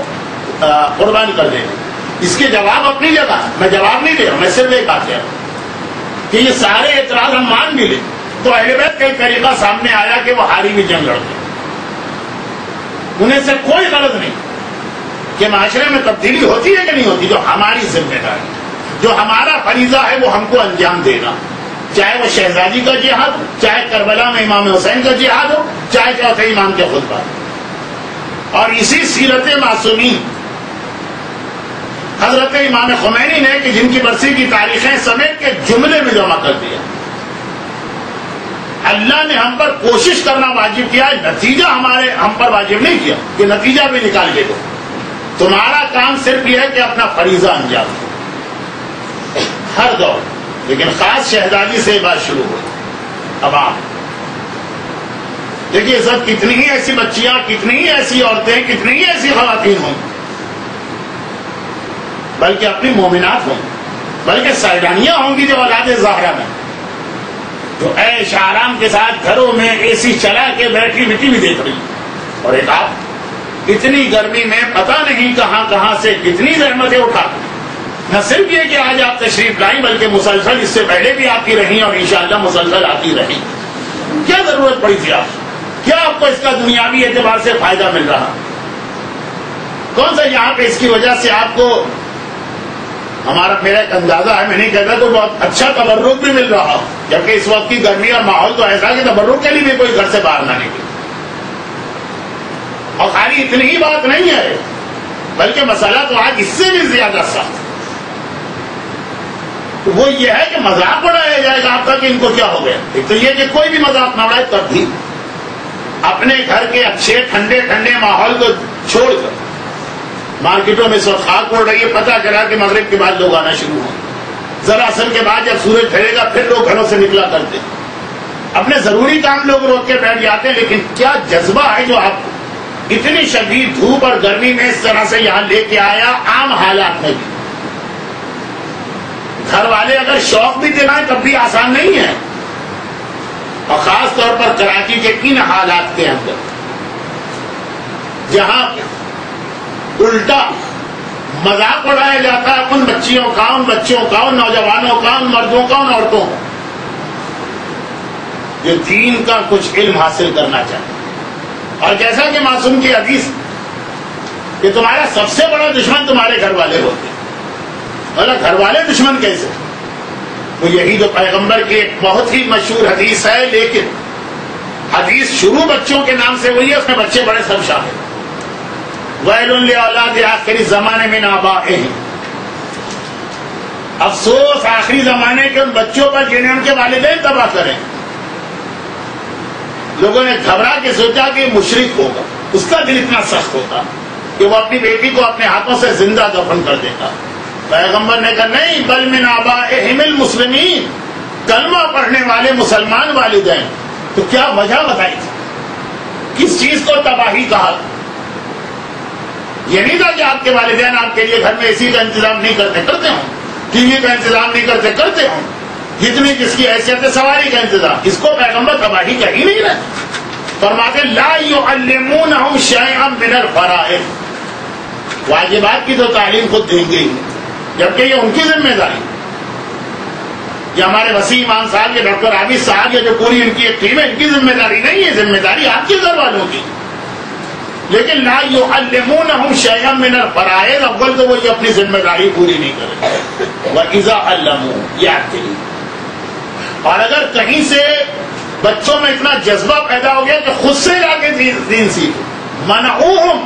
قربان کر دیں. اس کے جواب اپنی جگہ، میں جواب نہیں دے رہا، میں صرف ایک بات کہہ رہا ہوں کہ یہ سارے اعتراض ہم مان بھی لیں تو اہل بیت کا ایک طریقہ سامنے آیا کہ وہ ہاری بھی جنگ لڑتے. انہیں سے کوئی غرض نہیں کہ معاشرے میں تبدیلی ہوتی ہے کہ نہیں ہوتی. جو ہماری ذمہ داری، جو ہمارا فریضہ ہے وہ ہم کو انجام دینا، چاہے وہ شہزادی کا جہاد ہو، چاہے کربلا میں امام حسین کا جہاد ہو، چاہے چوتھے امام کے خطبہ. اور اسی سیرت معصومین حضرت امام خمینی نے کہ جن کی برسی کی تاریخیں سمیت کے جملے میں جمع کر دیا. اللہ نے ہم پر کوشش کرنا واجب کیا، نتیجہ ہم پر واجب نہیں کیا کہ نتیجہ بھی نکال کے دو. تمہارا کام صرف یہ ہے کہ اپنا فریضہ انجام دو ہر دور. لیکن خاص شہزادی سے بات شروع ہوئی. اب آپ دیکھیے سب کتنی ہی ایسی بچیاں، کتنی ہی ایسی عورتیں، کتنی ہی ایسی خواتین ہوں، بلکہ اپنی مومنات ہوں، بلکہ سیدانیاں ہوں گی جو اولاد زہرا میں، جو عیش آرام کے ساتھ گھروں میں اے سی چلا کے بیٹھی مٹی بھی دیکھ رہی. اور ایک آپ اتنی گرمی میں پتہ نہیں کہاں کہاں سے کتنی زحمتیں اٹھاتے. نہ صرف یہ کہ آج آپ تشریف لائیں بلکہ مسلسل اس سے پہلے بھی آتی رہی اور انشاءاللہ مسلسل آتی رہی. کیا ضرورت پڑی تھی آپ؟ کیا آپ کو اس کا دنیاوی اعتبار سے فائدہ مل رہا؟ کون سا یہاں پہ اس کی وجہ سے آپ کو، میرا ایک اندازہ ہے، میں نہیں کہتا تو بہت اچھا تبرک بھی مل رہا، جبکہ اس وقت کی گرمی اور ماحول تو ایسا کہ تبرک کے لیے بھی کوئی گھر سے باہر نہ نکلے. اور خالی اتنی ہی بات نہیں ہے بلکہ مسئلہ تو آج اس سے بھی زیادہ سخت. وہ یہ ہے کہ مذاق اڑایا جائے گا آپ کا کہ ان کو کیا ہو گیا. ایک تو یہ کہ کوئی بھی مذاق نہ اڑائے، تب بھی اپنے گھر کے اچھے ٹھنڈے ٹھنڈے ماحول کو چھوڑ کر مارکیٹوں میں سب خاک اڑ رہی ہے. پتہ چلا کہ مغرب کے بعد لوگ آنا شروع ہوں، ذرا اثر کے بعد جب سورج ڈھلے گا پھر لوگ گھروں سے نکلا کرتے ہیں. اپنے ضروری کام لوگ روک کے بیٹھ جاتے ہیں. لیکن کیا جذبہ ہے جو آپ اتنی شدید دھوپ اور گرمی میں اس طرح سے یہاں لے کے آیا. عام حالات میں بھی گھر والے اگر شوق بھی دلائیں تب بھی آسان نہیں ہے، اور خاص طور پر کراچی کے ان حالات کے اندر جہاں الٹا مذاق اڑایا جاتا ہے ان بچیوں کا، ان بچوں کا، ان نوجوانوں کا، ان مردوں کا، ان عورتوں کا جو دین کا کچھ علم حاصل کرنا چاہتے. اور جیسا کہ معصوم کی حدیث کہ تمہارا سب سے بڑا دشمن تمہارے گھر والے ہوتے ہیں. مطلب گھر والے دشمن کیسے؟ تو یہی جو پیغمبر کی ایک بہت ہی مشہور حدیث ہے، لیکن حدیث شروع بچوں کے نام سے ہوئی ہے، اس میں بچے بڑے سب شامل. وَيْلٌ لِّأَوْلَادِ آخِرِ الزَّمَانِ مِنْ آبَائِهِمْ. افسوس آخری زمانے کے ان بچوں پر جنہیں ان کے والدین تباہ کریں. لوگوں نے گھبرا کے سوچا کہ مشرک ہوگا، اس کا دل اتنا سخت ہوتا کہ وہ اپنی بیٹی کو اپنے ہاتھوں سے زندہ دفن کر دیتا. پیغمبر نے کہا نہیں، بل من آبائہم المسلمین، کلمہ پڑھنے والے مسلمان والدین. تو کیا وجہ بتائی تھی؟ کس چیز کو تباہی کہا؟ یہ نہیں تھا کہ آپ کے والدین آپ کے لیے گھر میں اے سی کا انتظام نہیں کرتے ہوں، ٹی وی کا انتظام نہیں کرتے ہوں، جتنی جس کی حیثیت ہے سواری کا انتظام. اس کو پیغمبر تباہی کہہ ہی نہیں رہے. فرماتے لا يعلمونهم شيئا من الفرائض، واجبات کی تو تعلیم خود دیں گے ہی، جبکہ یہ ان کی ذمہ داری. یہ ہمارے وسیم ایمان صاحب، یہ ڈاکٹر عابد صاحب، یہ جو پوری ان کی ایک ٹیم ہے، ان کی ذمہ داری نہیں ہے، ذمہ داری آپ کے گھر والوں کی. لیکن لا يعلمونهم شيئا من الفرائض، اول تو وہ یہ اپنی ذمہ داری پوری نہیں کریں. وَإِذَا عَلَّمُوا يَعْتِلُونَ. اور اگر کہیں سے بچوں میں اتنا جذبہ پیدا ہو گیا کہ خود سے جا کے دین سیکھو، منعوہم،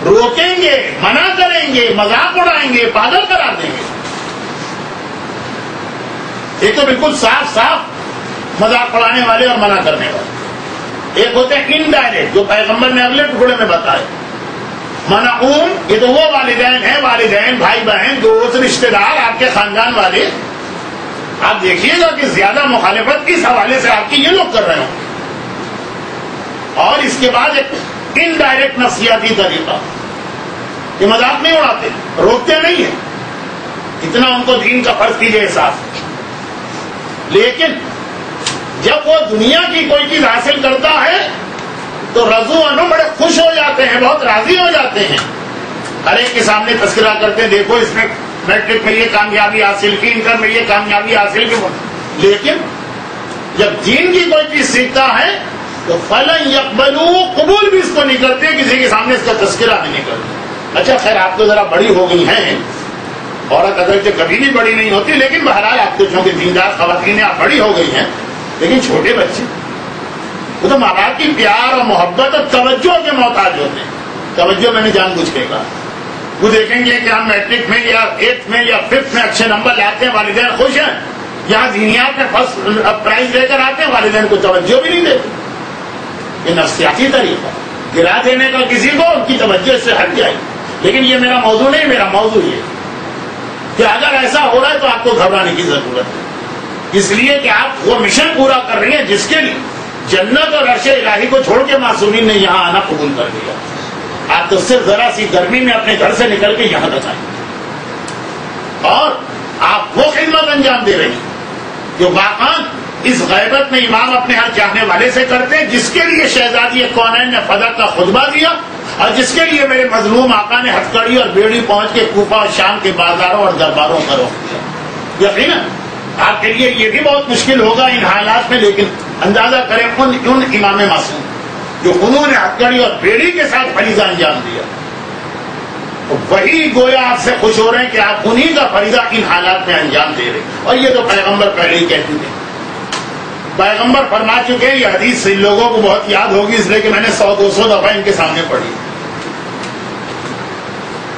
روکیں گے، منع کریں گے، مذاق اڑائیں گے، پاگل کرا دیں گے. ایک تو بالکل صاف صاف مذاق اڑانے والے اور منع کرنے والے، ایک ہوتے ہیں انڈائریکٹ جو پیغمبر نے اگلے ٹکڑے میں بتائے. منعوم، یہ تو وہ والدین ہیں، والدین، بھائی بہن، دوست، رشتے دار، آپ کے خاندان والے. آپ دیکھیے گا کہ زیادہ مخالفت کس حوالے سے آپ کی یہ لوگ کر رہے ہوں. اور اس کے بعد ایک انڈائریکٹ نفسیاتی طریقہ، یہ مذاق نہیں اڑاتے، روکتے نہیں ہیں، اتنا ان کو دین کا فرض کیجیے احساس. لیکن جب وہ دنیا کی کوئی چیز حاصل کرتا ہے تو رضو انو بڑے خوش ہو جاتے ہیں، بہت راضی ہو جاتے ہیں، ہر ایک کے سامنے تذکرہ کرتے ہیں، دیکھو اس نے میٹرک میں یہ کامیابی حاصل کی، انٹر میں یہ کامیابی حاصل کی. لیکن جب دین کی کوئی چیز سیکھتا ہے تو فلن یقبلوا، قبول بھی اس کو نہیں کرتے، کسی کے سامنے اس کا تذکرہ بھی نہیں کرتے. اچھا خیر آپ تو ذرا بڑی ہو گئی ہیں، عورت اگرچہ کبھی بھی بڑی نہیں ہوتی، لیکن بہرحال آپ تو چونکہ دیندار خواتین آپ بڑی ہو گئی ہیں. لیکن چھوٹے بچے وہ تو ماں باپ کی پیار اور محبت اور توجہ کے محتاج ہوتے ہیں. توجہ میں نے جان بوجھ کے کہا. وہ دیکھیں گے کہ ہم میٹرک میں یا 8th میں یا 5th میں اچھے نمبر لاتے ہیں، والدین خوش ہیں. یہاں دینیات میں فرسٹ پرائز لے کر آتے ہیں، والدین کو توجہ بھی نہیں دیتے. یہ نفسیاتی طریقہ، گرا دینے کا کسی کو، ان کی توجہ اس سے ہٹ جائے. لیکن یہ میرا موضوع نہیں، میرا موضوع یہ کہ اگر ایسا ہو رہا ہے تو آپ کو گھبرانے کی ضرورت ہے، اس لیے کہ آپ وہ مشن پورا کر رہی ہیں جس کے لیے جنت اور عرش الہی کو چھوڑ کے معصومین نے یہاں آنا قبول کر لیا. آپ تو صرف ذرا سی گرمی میں اپنے گھر سے نکل کے یہاں تک آئیں اور آپ وہ خدمت انجام دے رہی ہیں جو واقعا اس غیبت میں امام اپنے ہر چاہنے والے سے کرتے ہیں، جس کے لیے شہزادی کونین نے فدق کا خطبہ دیا اور جس کے لیے میرے مظلوم آقا نے ہتھکڑی اور بیڑی پہنچ کے کوفہ اور شام کے بازاروں اور درباروں کا رخ کیا. یقیناً آپ کے لیے یہ بھی بہت مشکل ہوگا ان حالات میں، لیکن اندازہ کریں ان امام معصوم جو انہوں نے ہتھکڑی اور بیڑی کے ساتھ فریضہ انجام دیا، وہی گویا آپ سے خوش ہو رہے ہیں کہ آپ انہی کا فریضہ ان حالات میں انجام دے رہے ہیں. اور یہ تو پیغمبر پہلے ہی کہہ چکے، پیغمبر فرما چکے. یہ حدیث ان لوگوں کو بہت یاد ہوگی، اس لیے کہ میں نے 100-200 دفعہ ان کے سامنے پڑھی.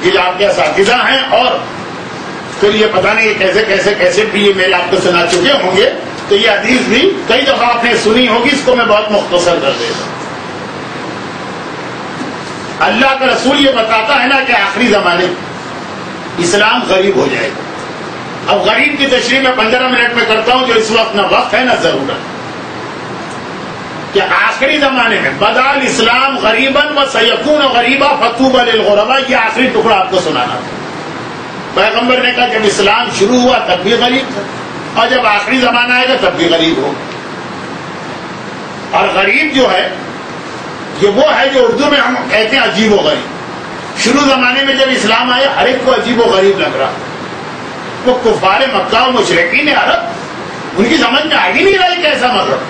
یہ جو آپ کے اساتذہ ہیں اور پھر یہ پتہ نہیں یہ کیسے بھی یہ میرے آپ کو سنا چکے ہوں گے، تو یہ حدیث بھی کئی دفعہ آپ نے سنی ہوگی. اس کو میں بہت مختصر کر دیتا ہوں. اللہ کا رسول یہ بتاتا ہے نا کہ آخری زمانے اسلام غریب ہو جائے گا. اب غریب کی تشریح میں 15 منٹ میں کرتا ہوں، جو اس وقت نہ وقت ہے نہ ضرورت، کہ آخری زمانے میں بدال اسلام غریباً و سیکون غریبا فطوبی للغرباء. یہ آخری ٹکڑا آپ کو سنانا تھا. پیغمبر نے کہا جب اسلام شروع ہوا تب بھی غریب تھا، اور جب آخری زمانہ آئے گا تب بھی غریب ہوگا. اور غریب جو ہے یہ وہ ہے جو اردو میں ہم کہتے ہیں عجیب و غریب. شروع زمانے میں جب اسلام آیا ہر ایک کو عجیب و غریب لگ رہا. وہ کفار مکہ و مشرکین عرب، ان کی سمجھ میں آ ہی نہیں رہی کیسا مذہب.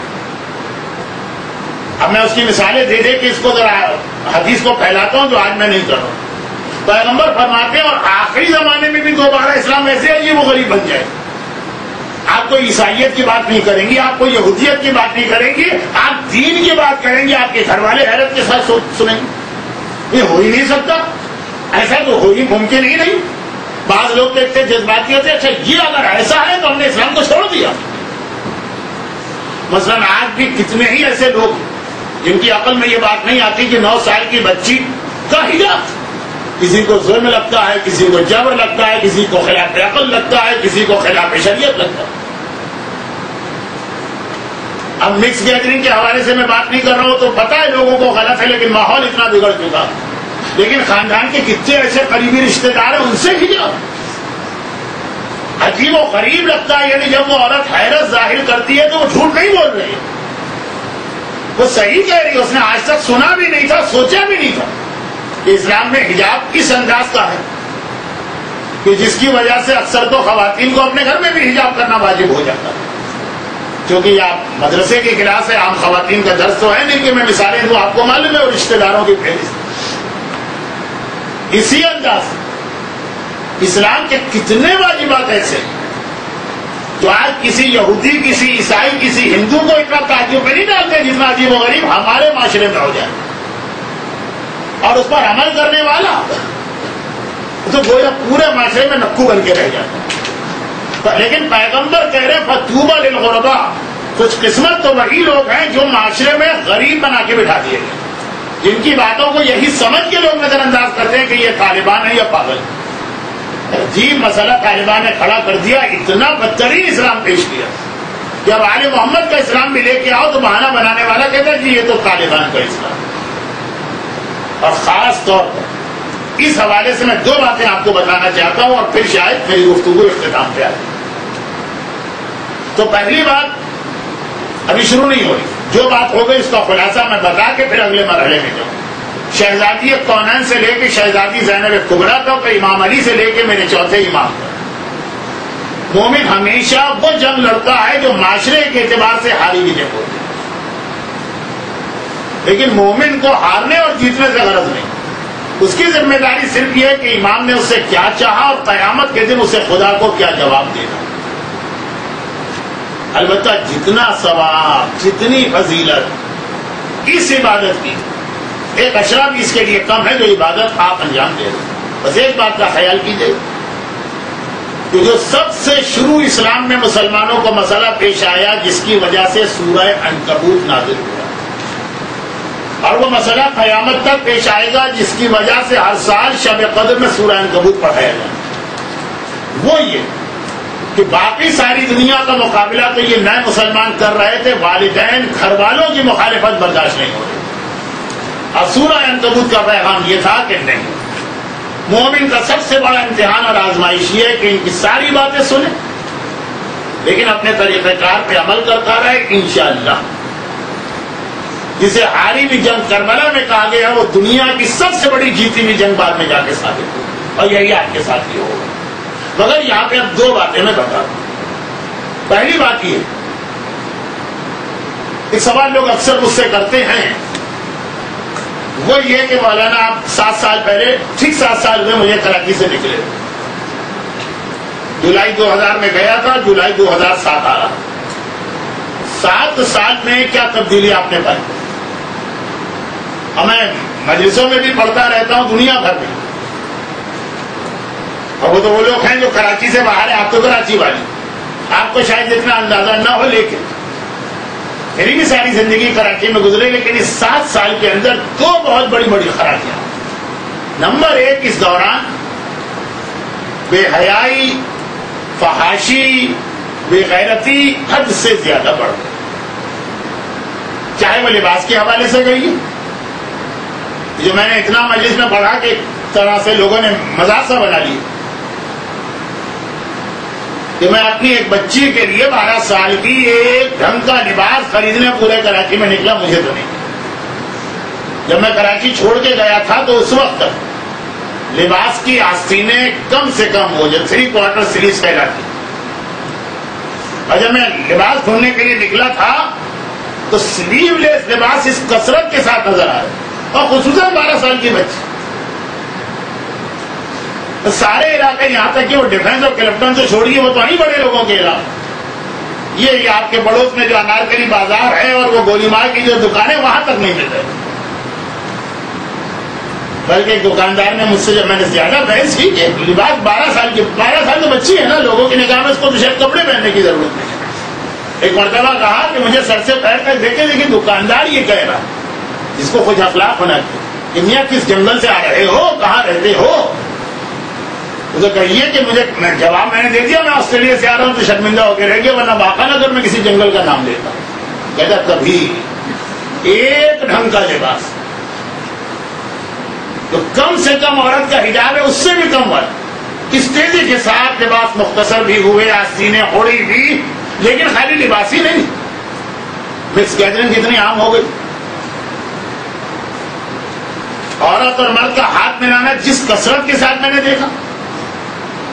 اب میں اس کی مثالیں دے دے کے اس کو ذرا حدیث کو پھیلاتا ہوں جو آج میں نہیں کر رہا ہوں. پیغمبر فرماتے ہیں اور آخری زمانے میں بھی دوبارہ اسلام ایسے عجیب و غریب بن جائے. آپ کو عیسائیت کی بات نہیں کریں گی، آپ کو یہودیت کی بات نہیں کریں گی، آپ دین کی بات کریں گے. آپ کے گھر والے حیرت کے ساتھ سنیں گے یہ ہو ہی نہیں سکتا، ایسا تو ہو ہی ممکن ہی نہیں. بعض لوگ دیکھتے جذباتی ہوتے، اچھا یہ اگر ایسا ہے تو ہم نے اسلام کو چھوڑ دیا. مثلا آج بھی کتنے ہی ایسے لوگ جن کی عقل میں یہ بات نہیں آتی کہ 9 سال کی بچی کا حجاب کسی کو ظلم لگتا ہے، کسی کو جبر لگتا ہے، کسی کو خلاف عقل لگتا ہے، کسی کو خلاف شریعت لگتا ہے. اب مکس گیدرنگ کے حوالے سے میں بات نہیں کر رہا ہوں، تو پتہ ہے لوگوں کو غلط ہے، لیکن ماحول اتنا بگڑ چکا. لیکن خاندان کے کتنے ایسے قریبی رشتے دار ہیں ان سے حجاب عجیب و غریب لگتا ہے. یعنی جب وہ عورت حیرت ظاہر کرتی ہے تو وہ جھوٹ نہیں بول رہی ہے. وہ صحیح کہہ رہی ہے، اس نے آج تک سنا بھی نہیں تھا، سوچا بھی نہیں تھا کہ اسلام میں حجاب کس انداز کا ہے، کہ جس کی وجہ سے اکثر تو خواتین کو اپنے گھر میں بھی حجاب کرنا واجب ہو جاتا ہے، کیونکہ آپ مدرسے کی کلاس ہے، عام خواتین کا درس تو ہے نہیں کہ میں مثالیں دوں، آپ کو معلوم ہے، اور رشتہ داروں کی فہرست۔ اسی انداز اسلام کے کتنے واجبات ایسے جو آج کسی یہودی، کسی عیسائی، کسی ہندو کو اتنا تعجب میں نہیں ڈالتے جتنا عجیب و غریب ہمارے معاشرے میں ہو جائے، اور اس پر عمل کرنے والا تو گویا پورے معاشرے میں نکو بن کے رہ جاتا ہے۔ لیکن پیغمبر کہہ رہے فطوبی للغرباء، کچھ قسمت تو وہی لوگ ہیں جو معاشرے میں غریب بنا کے بٹھا دیے گئے، جن کی باتوں کو یہی سمجھ کے لوگ نظر انداز کرتے ہیں کہ یہ طالبان ہے یا پاگل ہے۔ جی مسئلہ طالبان نے کھڑا کر دیا، اتنا بدترین اسلام پیش کیا کہ اب آل محمد کا اسلام بھی لے کے آؤ تو بہانہ بنانے والا کہتا ہے جی یہ تو طالبان کا اسلام۔ اور خاص طور پر اس حوالے سے میں دو باتیں آپ کو بتانا چاہتا ہوں اور پھر شاید میری گفتگو اختتام پہ آئے۔ تو پہلی بات ابھی شروع نہیں ہو رہی، جو بات ہو گئی اس کا خلاصہ میں بتا کے پھر اگلے مرحلے میں جاؤں۔ شہزادی کونین سے لے کے شہزادی زینب کبریٰ تک، امام علی سے لے کے میرے چوتھے امام تک، مومن ہمیشہ وہ جنگ لڑتا ہے جو معاشرے کے اعتبار سے ہاری ہوئی جنگ ہوتی ہے، لیکن مومن کو ہارنے اور جیتنے سے غرض نہیں، اس کی ذمہ داری صرف یہ ہے کہ امام نے اس سے کیا چاہا اور قیامت کے دن اسے خدا کو کیا جواب دینا۔ البتہ جتنا ثواب، جتنی فضیلت اس عبادت کی، ایک اشرا بھی اس کے لیے کم ہے جو عبادت آپ انجام دے رہے۔ بس ایک بات کا خیال کیجیے کہ جو سب سے شروع اسلام میں مسلمانوں کو مسئلہ پیش آیا جس کی وجہ سے سورہ عنکبوت نازل ہوا، اور وہ مسئلہ قیامت تک پیش آئے گا جس کی وجہ سے ہر سال شب قدر میں سورہ عنکبوت پڑھایا جائے، وہ یہ کہ باقی ساری دنیا کا مقابلہ تو یہ نئے مسلمان کر رہے تھے، والدین گھر والوں کی مخالفت برداشت نہیں ہو رہی، اور سورہ عنکبوت کا پیغام یہ تھا کہ نہیں، مومن کا سب سے بڑا امتحان اور آزمائش یہ ہے کہ ان کی ساری باتیں سنیں لیکن اپنے طریقہ کار پہ عمل کرتا رہے انشاءاللہ۔ جسے ہاری بھی جنگ کربلا میں کہا گیا وہ دنیا کی سب سے بڑی جیتی ہوئی جنگ بعد میں جا کے ثابت ہوئی، اور یہی آپ کے ساتھ بھی ہوگا۔ مگر یہاں پہ اب دو باتیں میں بتا دوں۔ پہلی بات یہ ایک سوال لوگ اکثر مجھ سے کرتے ہیں، وہ یہ کہ مولانا آپ 7 سال پہلے، ٹھیک 7 سال ہوئے مجھے کراچی سے نکلے، جولائی 2000 میں گیا تھا، جولائی 2007 آ رہا، 7 سال میں کیا تبدیلی آپ نے پائی؟ اور میں مجلسوں میں بھی پڑھتا رہتا ہوں دنیا بھر میں، اور وہ تو وہ لوگ ہیں جو کراچی سے باہر ہیں، آپ تو کراچی والی، آپ کو شاید اتنا اندازہ نہ ہو، لیکن میری بھی ساری زندگی کراچی میں گزرے، لیکن اس 7 سال کے اندر 2 بہت بڑی بڑی خرابیاں۔ نمبر 1، اس دوران بے حیائی، فحاشی، بے غیرتی حد سے زیادہ بڑھ گئی، چاہے وہ لباس کے حوالے سے گئی، جو میں نے اتنا مجلس میں پڑھا کہ ایک طرح سے لوگوں نے مذاق سا بنا لیا کہ میں اپنی ایک بچی کے لیے 12 سال کی ایک ڈھنگ کا لباس خریدنے پورے کراچی میں نکلا، مجھے تو نہیں۔ جب میں کراچی چھوڑ کے گیا تھا تو اس وقت تک لباس کی آستینیں کم سے کم ہو جو 3/4 سلیز کہلاتی، اور جب میں لباس ڈھونڈنے کے لیے نکلا تھا تو سلیو لیس لباس اس کثرت کے ساتھ نظر آ رہا، اور خصوصاً 12 سال کی بچی۔ سارے علاقے یہاں تک کہ وہ ڈیفینس اور کلپٹن سے چھوڑیے، وہ تو نہیں بڑے لوگوں کے علاقے، یہ آپ کے پڑوس میں جو انارکلی بازار ہے اور وہ گولی مار کی جو دکانیں، وہاں تک نہیں مل رہے، بلکہ ایک دکاندار نے مجھ سے جب میں نے زیادہ بحث کی کہ لباس 12 سال تو بچی ہے نا، لوگوں کی نگاہ میں اس کو تو شاید کپڑے پہننے کی ضرورت نہیں ہے۔ ایک مرتبہ کہا کہ مجھے سر سے پیر تک دیکھے، لیکن دکاندار یہ کہہ رہا جس کو کچھ اخلاق ہونا چاہیے کہ میاں کس جنگل سے آ رہے ہو، کہاں رہتے ہو، اسے کہیے کہ مجھے جواب میں نے دے دیا، میں آسٹریلیا سے آ رہا ہوں تو شرمندہ ہو کے رہ گیا، ورنہ باقاعدہ اگر میں کسی جنگل کا نام لیتا کہتا کبھی ایک ڈھنگ کا لباس تو کم سے کم عورت کا حجاب ہے، اس سے بھی کم وقت اس تیزی کے ساتھ لباس مختصر بھی ہوئے، آستینیں اوڑھی بھی، لیکن خالی لباس ہی نہیں، مکس گیدرنگ کتنی عام ہو گئی، عورت اور مرد کا ہاتھ ملانا جس کثرت کے ساتھ میں نے دیکھا،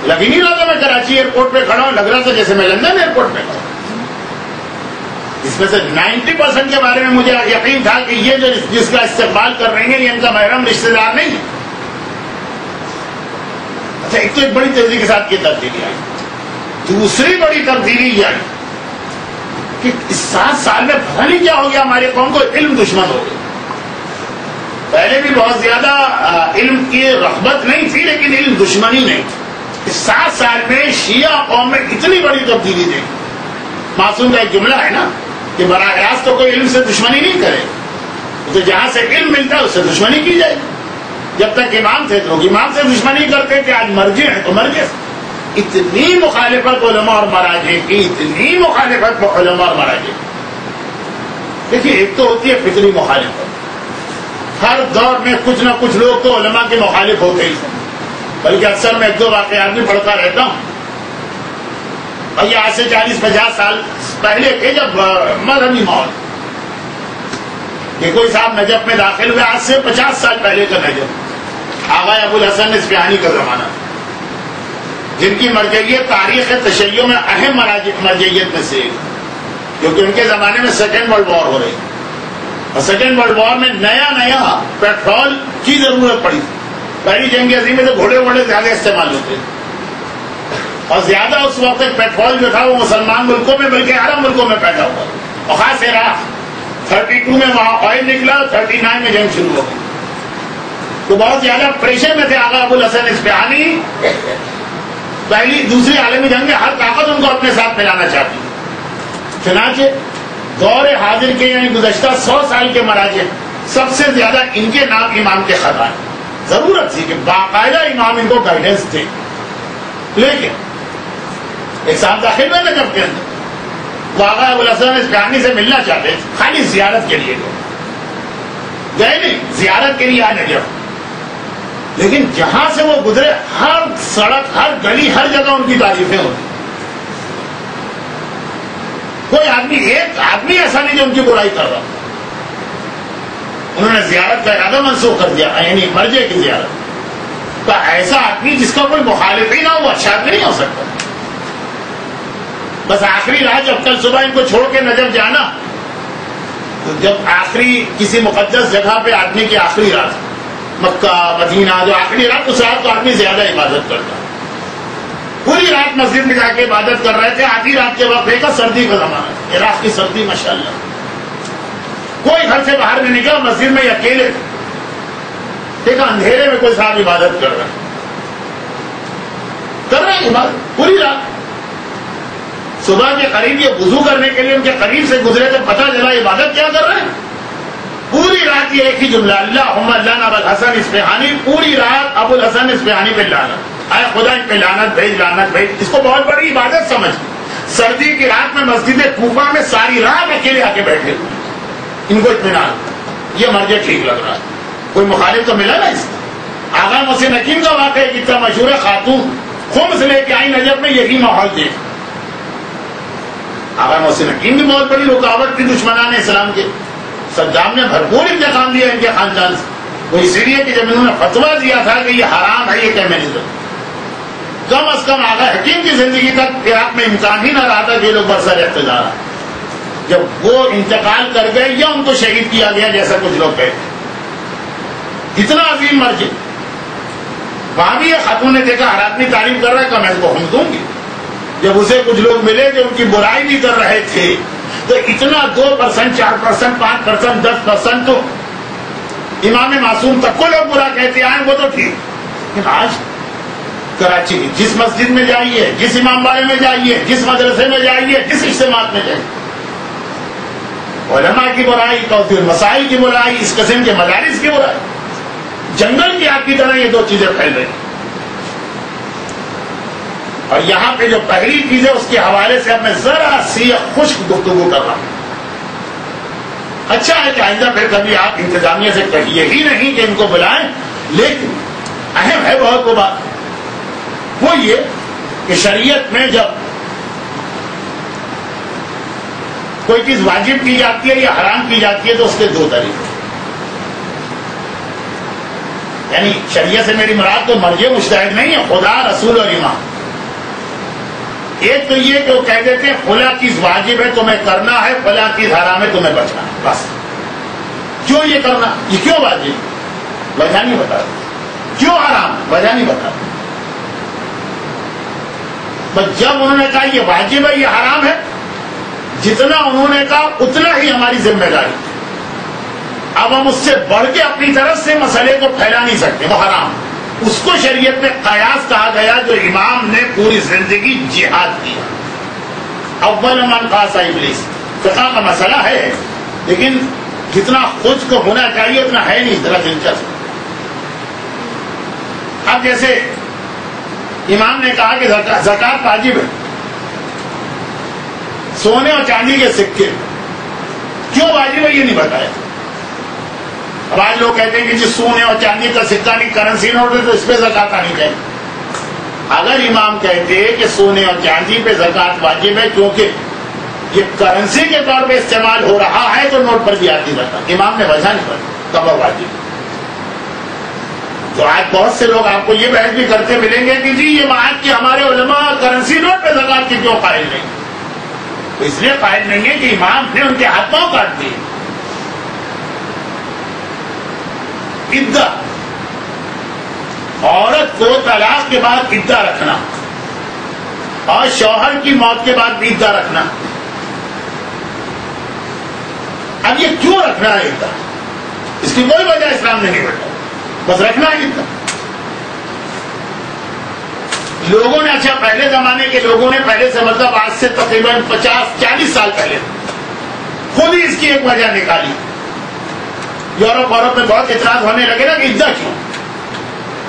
لگ ہی نہیں رہا تھا میں کراچی ایئرپورٹ پہ کھڑا ہوں، لگ رہا تھا جیسے میں لندن ایئرپورٹ پہ کھڑا ہوں۔ اس میں سے 90% کے بارے میں مجھے یقین تھا کہ یہ جو جس کا استقبال کر رہے ہیں یہ ان کا محرم رشتے دار نہیں ہے۔ اچھا، ایک تو ایک بڑی تیزی کے ساتھ یہ تبدیلی آئی۔ دوسری بڑی تبدیلی یہ آئی کہ اس 7 سال میں پتہ نہیں کیا ہو گیا، ہماری قوم کو علم دشمن ہو گیا۔ پہلے بھی بہت زیادہ علم کی رغبت نہیں تھی، لیکن علم دشمنی نہیں تھی۔ اس 7 سال میں شیعہ قوم میں اتنی بڑی تبدیلی دیکھی۔ معصوم کا ایک جملہ ہے نا کہ براہ راست تو کوئی علم سے دشمنی نہیں کرے، تو جہاں سے علم ملتا ہے اس سے دشمنی کی جائے۔ جب تک امام تھے تو امام سے دشمنی کرتے تھے، آج مرجع ہیں تو مرجع سے۔ اتنی مخالفت علماء اور مراجع کی، اتنی مخالفت علماء اور مراجع کی۔ دیکھیے، ایک تو ہوتی ہے فطری مخالفت، ہر دور میں کچھ نہ کچھ لوگ تو علماء کے مخالف ہوتے ہی، بلکہ اکثر میں 1-2 واقعات بھی پڑھتا رہتا ہوں۔ اور یہ آج سے 40-50 سال پہلے کے جب مذہبی ماحول کہ کوئی صاحب نجف میں داخل ہوئے، آج سے 50 سال پہلے کا نجف، آغا ابو الحسن اصفہانی کا زمانہ، جن کی مرجعیت تاریخ تشیع میں اہم مرجعیت میں سے، کیونکہ ان کے زمانے میں سیکنڈ ورلڈ وار ہو رہی، اور سیکنڈ ورلڈ وار میں نیا پیٹرول کی ضرورت پڑی۔ پہلی جنگ عظیم میں تو گھوڑے ووڑے زیادہ استعمال ہوتے تھے، اور زیادہ اس وقت پیٹرول جو تھا وہ مسلمان ملکوں میں بلکہ عرب ملکوں میں پیدا ہوا، اور خاص عراق 32 میں وہاں آئل نکلا، 39 میں جنگ شروع ہو گئی، تو بہت زیادہ پریشر میں تھے آغا ابو الحسن اصفہانی۔ پہلی دوسری عالمی جنگ میں ہر طاقت ان کو اپنے ساتھ ملانا چاہتی، چنانچہ دور حاضر کے یعنی گزشتہ 100 سال کے مراجع سب سے زیادہ ان کے نام امام کے خط آئے۔ ضرورت تھی کہ باقاعدہ امام ان کو گائیڈنس دے، لیکن ایک صاحب داخل ہوئے نجف کے اندر، وہ آغا ابو الحسن اصفہانی سے ملنا چاہتے تھے، خالی زیارت کے لیے گئے نہیں، زیارت کے لیے آئے نجف، لیکن جہاں سے وہ گزرے ہر سڑک، ہر گلی، ہر جگہ ان کی تعریفیں ہوتی۔ کوئی آدمی، ایک آدمی ایسا نہیں جو ان کی برائی کر رہا۔ انہوں نے زیارت کا ارادہ منسوخ کر دیا، یعنی مرجع کی زیارت۔ تو ایسا آدمی جس کا کوئی مخالف ہی نہ ہو اچھا آدمی نہیں ہو سکتا۔ بس آخری رات جب کل صبح ان کو چھوڑ کے نجف جانا، تو جب آخری کسی مقدس جگہ پہ آدمی کی آخری رات، مکہ مدینہ جو آخری رات، اس رات تو آدمی زیادہ عبادت کرتا، پوری رات مسجد میں جا کے عبادت کر رہے تھے۔ آدھی رات کے وقت دیکھا، سردی کا زمانہ، عراق کی سردی ماشاءاللہ، کوئی گھر سے باہر نہیں نکلا، مسجد میں اکیلے دیکھا اندھیرے میں کوئی صاحب عبادت کر رہے ہیں عبادت پوری رات۔ صبح کے قریب یہ وضو کرنے کے لیے ان کے قریب سے گزرے تو پتہ چلا عبادت کیا کر رہے ہیں۔ پوری رات یہ ایک ہی جملہ، اللہم لعن ابو الحسن اصفہانی، پوری رات ابو الحسن اصفہانی پہ لعنت، اے خدا ان پہ لعنت بھیج، لعنت بھیج۔ اس کو بہت بڑی عبادت سمجھ، سردی کی رات میں مسجد کوفہ میں ساری رات اکیلے آ کے بیٹھے ہوئے، ان کو اطمینان، یہ مرجع ٹھیک لگ رہا ہے، کوئی مخالف تو ملا نا اس کا۔ آغا محسن حکیم کا واقعہ کتنا مشہور ہے، خاتون خمس لے کے آئی نجف میں، یہی ماحول دیکھ۔ آغا محسن حکیم بھی بہت بڑی رکاوٹ تھی دشمنان اسلام کے، صدام نے بھرپور انتقام دیا ان کے خاندان سے، وہ اسی لیے کہ جب انہوں نے فتویٰ دیا تھا کہ یہ حرام ہے، یہ کمیونزم، کم از کم آغا حکیم کی زندگی تک عراق میں امکان ہی نہ رہا تھا کہ یہ لوگ برسر اقتدار آئے۔ جب وہ انتقال کر گئے یا ان کو شہید کیا گیا جیسا کچھ لوگ کہتے، اتنا عظیم مرجع، وہاں بھی یہ خاتون نے دیکھا ہر آدمی تعریف کر رہا ہے کہ میں اس کو ہم دوں گی۔ جب اسے کچھ لوگ ملے جو ان کی برائی بھی کر رہے تھے، تو اتنا 2%، 4%، 5%، 10% تو امام معصوم تک کو لوگ برا کہتے آئے، وہ تو ٹھیک۔ لیکن آج کراچی کی جس مسجد میں جائیے، جس امام باڑے میں جائیے، جس مدرسے میں جائیے، جس اجتماع میں جائیے، علماء کی برائی، توضیح المسائل کی برائی، اس قسم کے مدارس کی برائی، جنگل کی آگ کی طرح یہ دو چیزیں پھیل رہی ہیں۔ اور یہاں پہ جو پہلی چیز ہے اس کے حوالے سے اب میں ذرا سی خشک گفتگو کر رہا ہوں۔ اچھا ہے کہ آئندہ پھر کبھی آپ انتظامیہ سے کہیے ہی نہیں کہ ان کو بلائیں، لیکن اہم ہے بہت وہ بات، وہ یہ کہ شریعت میں جب کوئی چیز واجب کی جاتی ہے یا حرام کی جاتی ہے تو اس کے دو طریقے، یعنی شریعت سے میری مراد تو مرجع مجتہد نہیں ہے، خدا، رسول اور امام. ایک تو یہ کہ وہ کہہ دیتے ہیں فلاں چیز واجب ہے تمہیں کرنا ہے، فلاں چیز حرام ہے تمہیں بچنا ہے، بس. کیوں یہ کرنا، یہ کیوں واجب، وجہ نہیں بتا. کیوں حرام، وجہ نہیں بتا. بس جب انہوں نے کہا یہ واجب ہے یہ حرام ہے، جتنا انہوں نے کہا اتنا ہی ہماری ذمہ داری. اب ہم اس سے بڑھ کے اپنی طرف سے مسئلے کو پھیلا نہیں سکتے، وہ حرام. اس کو شریعت میں قیاس کہا گیا جو امام نے پوری زندگی جہاد کیا. اول من قاس ابلیس فقہ کا مسئلہ ہے، لیکن جتنا خود کو ہونا چاہیے اتنا ہے نہیں، ذرا دلچسپ. اب جیسے امام نے کہا کہ زکوٰۃ واجب ہے، سونے اور چاندی کے سکے، کیوں واجب ہے یہ نہیں بتایا. اب آج لوگ کہتے ہیں کہ جس سونے اور چاندی کا سکہ نہیں کرنسی نوٹ ہے تو اس پہ زکوٰۃ آنی چاہیے. اگر امام کہتے کہ سونے اور چاندی پہ زکوٰۃ واجب ہے کیونکہ یہ کرنسی کے طور پہ استعمال ہو رہا ہے تو نوٹ پر بھی آتی زکوٰۃ، امام نے وجہ نہیں بتائی تب وہ واجب. تو آج بہت سے لوگ آپ کو یہ بحث بھی کرتے ملیں گے کہ جی یہ بات کہ ہمارے علماء کرنسی نوٹ پہ زکوٰۃ کی کیوں قائل نہیں. تو اس لیے قائل نہیں ہے کہ امام نے ان کے ہاتھوں کاٹ دیے. عدہ، عورت کو طلاق کے بعد عدہ رکھنا اور شوہر کی موت کے بعد بھی عدہ رکھنا. اب یہ کیوں رکھنا ہے عدہ، اس کی کوئی وجہ اسلام نے نہیں بتائی، بس رکھنا ہے عدہ. لوگوں نے، اچھا پہلے زمانے کے لوگوں نے، پہلے سے مطلب آج سے تقریباً 50-40 سال پہلے خود ہی اس کی ایک وجہ نکالی. یورپ میں بہت اعتراض ہونے لگے نا کہ عدہ کیوں،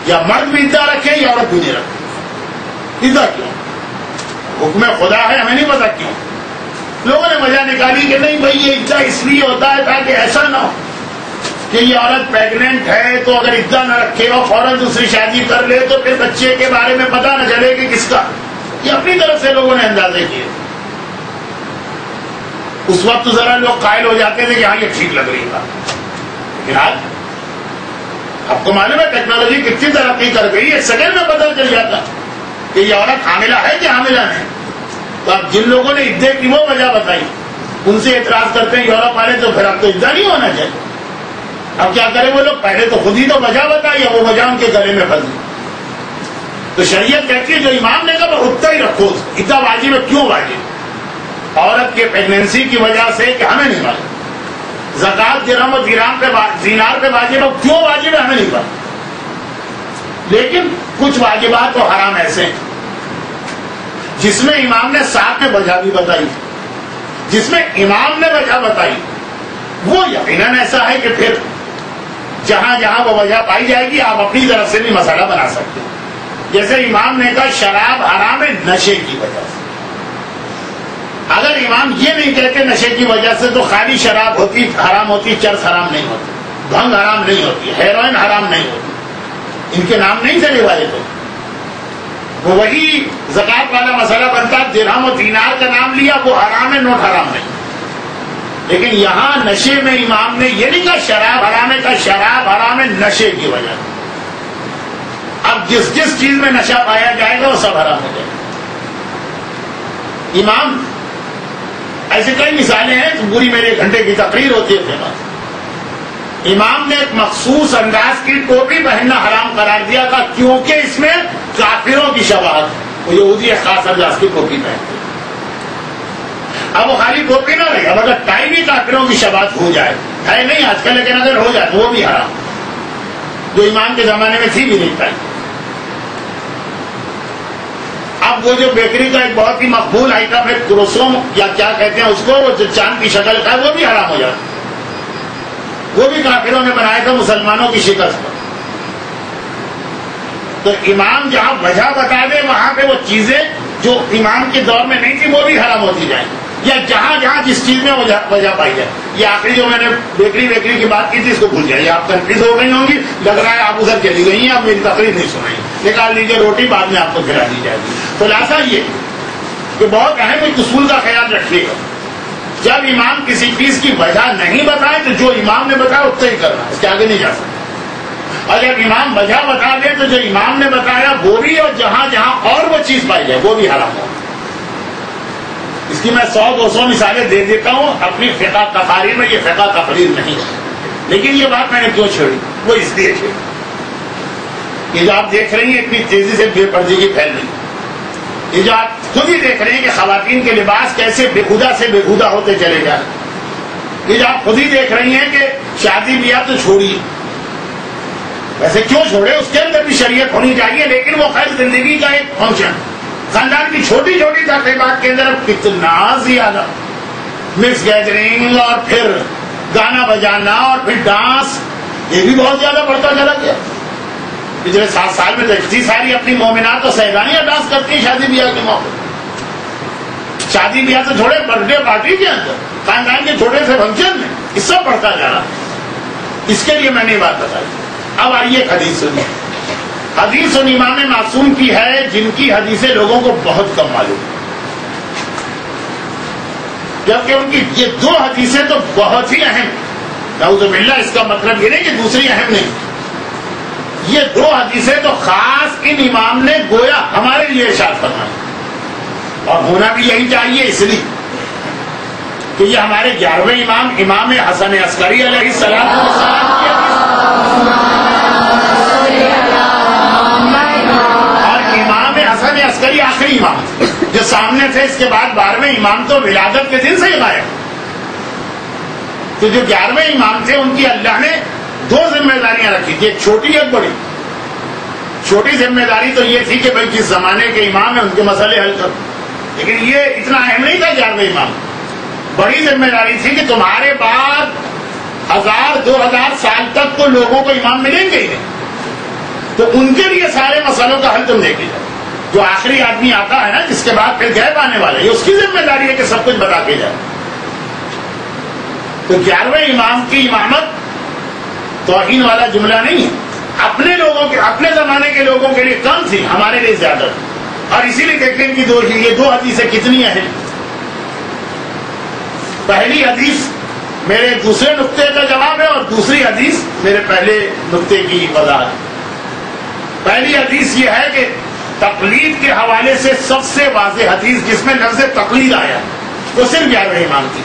یا مرد بھی عدہ رکھے یا عورت بھی نہیں رکھے، عدہ کیوں، حکم خدا ہے ہمیں نہیں پتا کیوں. لوگوں نے وجہ نکالی کہ نہیں بھائی یہ عدہ اس لیے ہوتا ہے تاکہ ایسا نہ ہو کہ یہ عورت پیگننٹ ہے تو اگر عدہ نہ رکھے اور فوراً دوسری شادی کر لے تو پھر بچے کے بارے میں پتہ نہ چلے کہ کس کا. یہ اپنی طرف سے لوگوں نے اندازے کیے. اس وقت ذرا لوگ قائل ہو جاتے تھے کہ ہاں یہ ٹھیک لگ رہی بات. لیکن آج آپ کو معلوم ہے ٹیکنالوجی کتنی ترقی کر گئی ہے، سیکنڈ میں پتہ چل جاتا کہ یہ عورت حاملہ ہے کہ حاملہ نہیں. تو اب جن لوگوں نے عدے کی وہ وجہ بتائی ان سے اعتراض کرتے ہیں یورپ والے تو پھر اب تو عدہ نہیں ہونا چاہیے. اب کیا کریں وہ لوگ، پہلے تو خود ہی تو وجہ بتائی ہے، وہ وجہ ان کے گلے میں پھنس گئی. تو شریعت کہتی ہے جو امام نے کہا وہ اتنا ہی رکھو. عدہ واجب ہے، کیوں واجب؟ عورت کے پریگنینسی کی وجہ سے کہ ہمیں نہیں معلوم. زکوٰۃ درہم و دینار پہ واجب ہے، کیوں واجب ہے ہمیں نہیں پتا. لیکن کچھ واجبات و حرام ایسے ہیں جس میں امام نے ساتھ میں وجہ بھی بتائی. جس میں امام نے وجہ بتائی وہ یقیناً ایسا ہے کہ پھر جہاں جہاں وہ وجہ پائی جائے گی آپ اپنی طرف سے بھی مسئلہ بنا سکتے ہیں. جیسے امام نے کہا شراب حرام ہے نشے کی وجہ سے. اگر امام یہ نہیں کہتے نشے کی وجہ سے تو خالی شراب ہوتی حرام ہوتی، چرس حرام نہیں ہوتی، بھنگ حرام نہیں ہوتی، ہیروئن حرام نہیں ہوتی. ان کے نام نہیں تھے روایت ہوتے. وہ وہی زکوٰۃ والا مسئلہ بنتا، درہم و دینار کا نام لیا وہ حرام ہے، نوٹ حرام نہیں. لیکن یہاں نشے میں امام نے یہ نہیں کہا شراب حرام ہے، کہا شراب حرام ہے نشے کی وجہ. اب جس جس چیز میں نشہ پایا جائے گا وہ سب حرام ہو جائے گا. امام ایسے کئی مثالیں ہیں، پوری میرے 1 گھنٹے کی تقریر ہوتی ہے. امام نے ایک مخصوص انداز کی ٹوپی پہننا حرام قرار دیا تھا کیونکہ اس میں کافروں کی شباہت. وہ یہودی ایک خاص انداز کی ٹوپی پہنتے. اب وہ خالی ٹوپی نہ رہی، اب اگر ٹائی بھی کافروں کی شباہت ہو جائے، ہے نہیں آج کل لیکن اگر ہو جائے تو وہ بھی حرام، جو امام کے زمانے میں تھی بھی نہیں ٹائی. اب وہ جو بیکری کا ایک بہت ہی مقبول آئٹم ہے کروسوم یا کیا کہتے ہیں اس کو، وہ جو چاند کی شکل کا ہے وہ بھی حرام ہو جاتا. وہ بھی کافروں نے بنایا تھا مسلمانوں کی شکست پر. تو امام جہاں وجہ بتا دے وہاں پہ وہ چیزیں جو امام کے دور میں نہیں تھی وہ بھی حرام ہوتی جائیں، یا جہاں جہاں جس چیز میں وجہ پائی جائے. یہ آخری جو میں نے بیکری کی بات کی تھی اس کو بھول جائیے، آپ کنفیوز ہو گئی ہوں گی، لگ رہا ہے آپ ادھر چلی گئی ہیں، آپ میری تقریر نہیں سنائی. نکال لیجیے روٹی، بعد میں آپ کو کھلا دی جائے گی. خلاصہ یہ کہ بہت اہم ایک اصول کا خیال رکھیے گا، جب امام کسی چیز کی وجہ نہیں بتائے تو جو امام نے بتایا اتنا ہی کرنا، اس کے آگے نہیں جا سکتا. اور جب امام وجہ بتا دے تو جو امام نے بتایا وہ بھی، اور جہاں جہاں اور وہ چیز پائی جائے وہ بھی حرام ہو. اس کی میں 100-200 مثالیں دے دیتا ہوں اپنی فقہ تقاریر میں. یہ فقہ تقریر نہیں ہے، لیکن یہ بات میں نے کیوں چھیڑی؟ وہ اس لیے چھیڑی یہ جو آپ دیکھ رہی ہیں اتنی تیزی سے بے پردگی پھیل رہی ہے، یہ جو آپ خود ہی دیکھ رہے ہیں کہ خواتین کے لباس کیسے بےہودہ سے بےہودہ ہوتے چلے جا رہے ہیں، یہ جو آپ خود ہی دیکھ رہی ہیں کہ شادی بیاہ تو چھوڑیے، ویسے کیوں چھوڑے، اس کے اندر بھی شریعت ہونی چاہیے، لیکن وہ خیر زندگی کا ایک فنکشن، خاندان کی چھوٹی چھوٹی تقریبات کے اندر کتنا زیادہ مکس گیدرنگ اور پھر گانا بجانا اور پھر ڈانس، یہ بھی بہت زیادہ بڑھتا چلا گیا. پچھلے 7 سال میں دیکھتی ساری اپنی مومنات اور سہیبانیاں ڈانس کرتی ہیں شادی بیاہ کے موقع. شادی بیاہ سے چھوڑے برتھ ڈے پارٹی کے اندر، خاندان کے چھوٹے سے فنکشن میں، اس سب بڑھتا جا رہا. اس کے لیے میں نے یہ بات بتائی. اب آئیے حدیث سنیے. حدیث ان امام معصوم کی ہے جن کی حدیثیں لوگوں کو بہت کم معلوم، جبکہ ان کی یہ 2 حدیثیں تو بہت ہی اہم. نعوذ باللہ، اس کا مطلب یہ نہیں کہ دوسری اہم نہیں، یہ 2 حدیثیں تو خاص ان امام نے گویا ہمارے لیے ارشاد فرمائی، اور ہونا بھی یہی چاہیے، اس لیے کہ یہ ہمارے 11ویں امام حسن عسکری علیہ السلام کی حسن عسکری آخری امام جو سامنے تھے. اس کے بعد 12ویں امام تو ولادت کے دن سے ہی غائب. تو جو 11ویں امام تھے ان کی اللہ نے 2 ذمہ داریاں رکھی تھی، ایک چھوٹی ایک بڑی. چھوٹی ذمہ داری تو یہ تھی کہ بھائی جس زمانے کے امام ہیں ان کے مسئلے حل کرو، لیکن یہ اتنا اہم نہیں تھا 11ویں امام. بڑی ذمہ داری تھی کہ تمہارے بعد 1000-2000 سال تک تو لوگوں کو امام ملیں گے ہی نہیں، تو ان کے لیے سارے مسئلوں کا حل تم لے کے جاؤ. جو آخری آدمی آتا ہے نا، جس کے بعد پھر غیب آنے والے، یہ اس کی ذمہ داری ہے کہ سب کچھ بتا کے جائے. تو 11ویں امام کی امامت توہین والا جملہ نہیں ہے. اپنے لوگوں کے، اپنے زمانے کے لوگوں کے لیے کم تھی، ہمارے لیے زیادہ. اور اسی لیے دیکھیں کہ یہ 2 حدیثیں کتنی اہم. پہلی حدیث میرے دوسرے نقطے کا جواب ہے، اور دوسری حدیث میرے پہلے نقطے کی وضاحت. پہلی حدیث یہ ہے کہ تقلید کے حوالے سے سب سے واضح حدیث جس میں لفظ تقلید آیا وہ صرف 11ویں امام کی.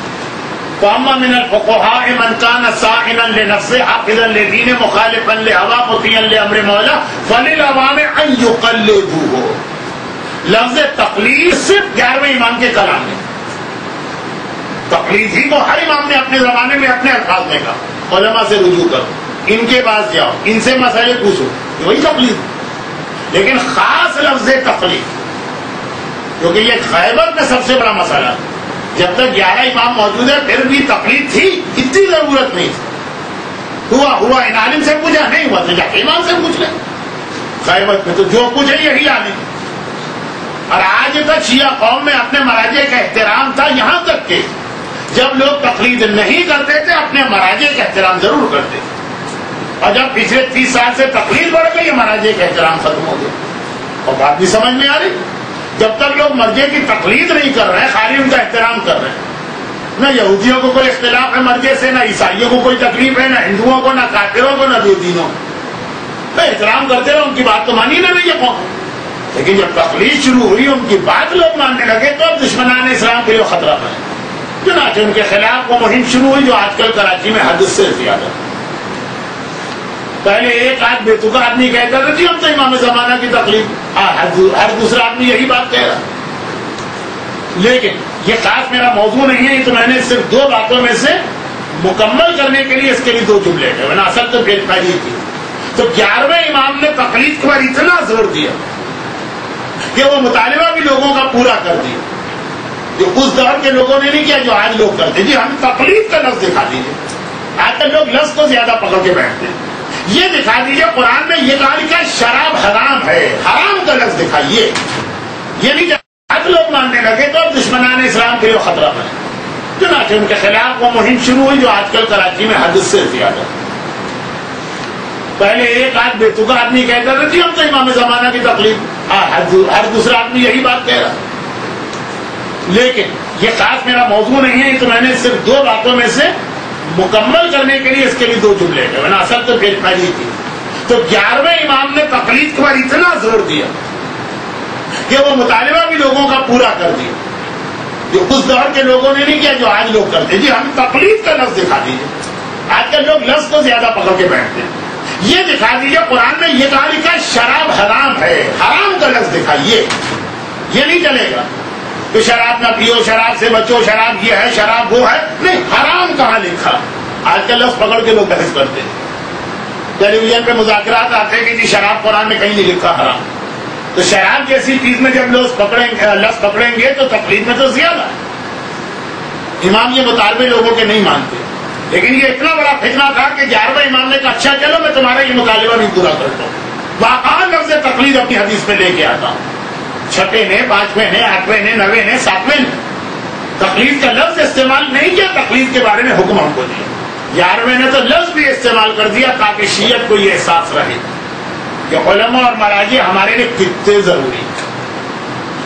وَأَمَّا مِنَ الْفُقَهَاءِ مَنْ كَانَ صَائِمًا لِنَفْسِهِ حَافِظًا لِدِينِهِ مُخَالِفًا لِهَوَىٰ مُطِيعًا لِأَمْرِ مَوْلَاهِ فَلِلْعَوَامِ أَن يُقَلِّدُوهُ. لفظ تقلید صرف 11ویں امام کے کلام میں. تقلید ہی کو ہر امام نے اپنے زمانے میں اپنے الفاظ میں کہا، علماء سے رجوع کرو، ان کے پاس جاؤ، ان سے مسئلے پوچھو، وہی تقلید. لیکن خاص لفظ تقلید، کیونکہ یہ غیبت میں سب سے بڑا مسئلہ ہے. جب تک 11 امام موجود ہے پھر بھی تقلید تھی، اتنی ضرورت نہیں تھی. ہوا ان عالم سے پوچھا، نہیں ہوا تو جا کے امام سے پوچھ لیں. غیبت میں تو جو کچھ ہے یہی عالم. اور آج تک شیعہ قوم میں اپنے مراجع کا احترام تھا، یہاں تک کہ جب لوگ تقلید نہیں کرتے تھے اپنے مراجع کا احترام ضرور کرتے تھے. اور جب پچھلے 30 سال سے تقلید بڑھ گئی، مراجع کا احترام ختم ہو گیا. اور بات بھی سمجھ میں آ رہی، جب تک لوگ مرجع کی تقلید نہیں کر رہے، خالی ان کا احترام کر رہے ہیں. نہ یہودیوں کو کوئی اختلاف ہے مرجع سے، نہ عیسائیوں کو کوئی تکلیف ہے، نہ ہندوؤں کو، نہ کافروں کو، نہ دو دینوں کو. احترام کرتے رہو، ان کی بات تو مانی نہ نہیں یہ قوم. لیکن جب تقلید شروع ہوئی، ان کی بات لوگ ماننے لگے، تو اب دشمنان اسلام کے لیے خطرہ بنا. چنانچہ ان کے خلاف وہ مہم شروع ہوئی جو آج کل کراچی میں حد سے زیادہ. پہلے ایک آدھ بے تکا آدمی کہتا تھا جی ہم تو امام زمانہ کی تقلید، ہر دوسرا آدمی یہی بات کہہ رہا. لیکن یہ خاص میرا موضوع نہیں ہے، یہ تو میں نے صرف 2 باتوں میں سے مکمل کرنے کے لیے اس کے لیے 2 جملے ہیں، ورنہ اصل تو پہلی تھی. تو 11ویں امام نے تقلید پر اتنا زور دیا کہ وہ مطالبہ بھی لوگوں کا پورا کر دیا، جو اس دور کے لوگوں نے نہیں کیا جو آج لوگ کرتے. جی ہم تقلید کا لفظ دکھا دیجیے. آج کل لوگ لفظ کو زیادہ پکڑ کے بیٹھتے ہیں. یہ دکھا دیجیے قرآن میں یہ کہا لکھا شراب حرام ہے، حرام کا لفظ دکھائیے. یہ نہیں جب لوگ ماننے لگے تو اب دشمنان اسلام کے لیے خطرہ بنا. چنانچہ ان کے خلاف وہ مہم شروع ہوئی جو آج کل کراچی میں حد سے زیادہ. پہلے ایک آدھ بے تکا آدمی کہتا تھا جی ہم تو امام زمانہ کی تقلید، ہر دوسرا آدمی یہی بات کہہ رہا. لیکن یہ خاص میرا موضوع نہیں ہے، یہ تو میں نے صرف 2 باتوں میں سے مکمل کرنے کے لیے اس کے لیے 2 جملے ہیں، ورنہ اصل تو پہلی تھی. تو 11ویں امام نے تقلید پر اتنا زور دیا کہ وہ مطالبہ بھی لوگوں کا پورا کر دیا، جو اس دور کے لوگوں نے نہیں کیا جو آج لوگ کرتے. جی ہم تقلید کا لفظ دکھا دیجیے. آج کل لوگ لفظ کو زیادہ پکڑ کے بیٹھتے ہیں. یہ دکھا دیجیے قرآن میں یہ کہا لکھا ہے شراب حرام ہے، حرام کا لفظ دکھائیے. یہ نہیں چلے گا کہ شراب نہ پیو، شراب سے بچو، شراب یہ ہے، شراب وہ ہے. نہیں، حرام کہاں لکھا. آج کل لفظ پکڑ کے لوگ بحث کرتے ہیں. ٹیلی ویژن پہ مذاکرات آتے ہیں کہ جی شراب قرآن میں کہیں نہیں لکھا حرام. تو شراب جیسی چیز میں جب لفظ پکڑیں گے تو تقلید میں تو زیادہ. امام یہ مطالبے لوگوں کے نہیں مانتے، لیکن یہ اتنا بڑا فتنہ تھا کہ 11ویں امام نے کہا اچھا چلو میں تمہارا یہ مطالبہ بھی پورا کرتا ہوں. واقعہ لفظ تقلید اپنی حدیث میں لے کے آتا ہوں. 6 نے، 5ویں نے، 8ویں نے، 9ویں نے، 7ویں نے تقلید کا لفظ استعمال نہیں کیا. تقلید کے بارے میں حکم ہم کو دیا. 11ویں نے تو لفظ بھی استعمال کر دیا تاکہ شیعت کو یہ احساس رہے کہ علماء اور مراجع ہمارے لیے کتنے ضروری ہیں.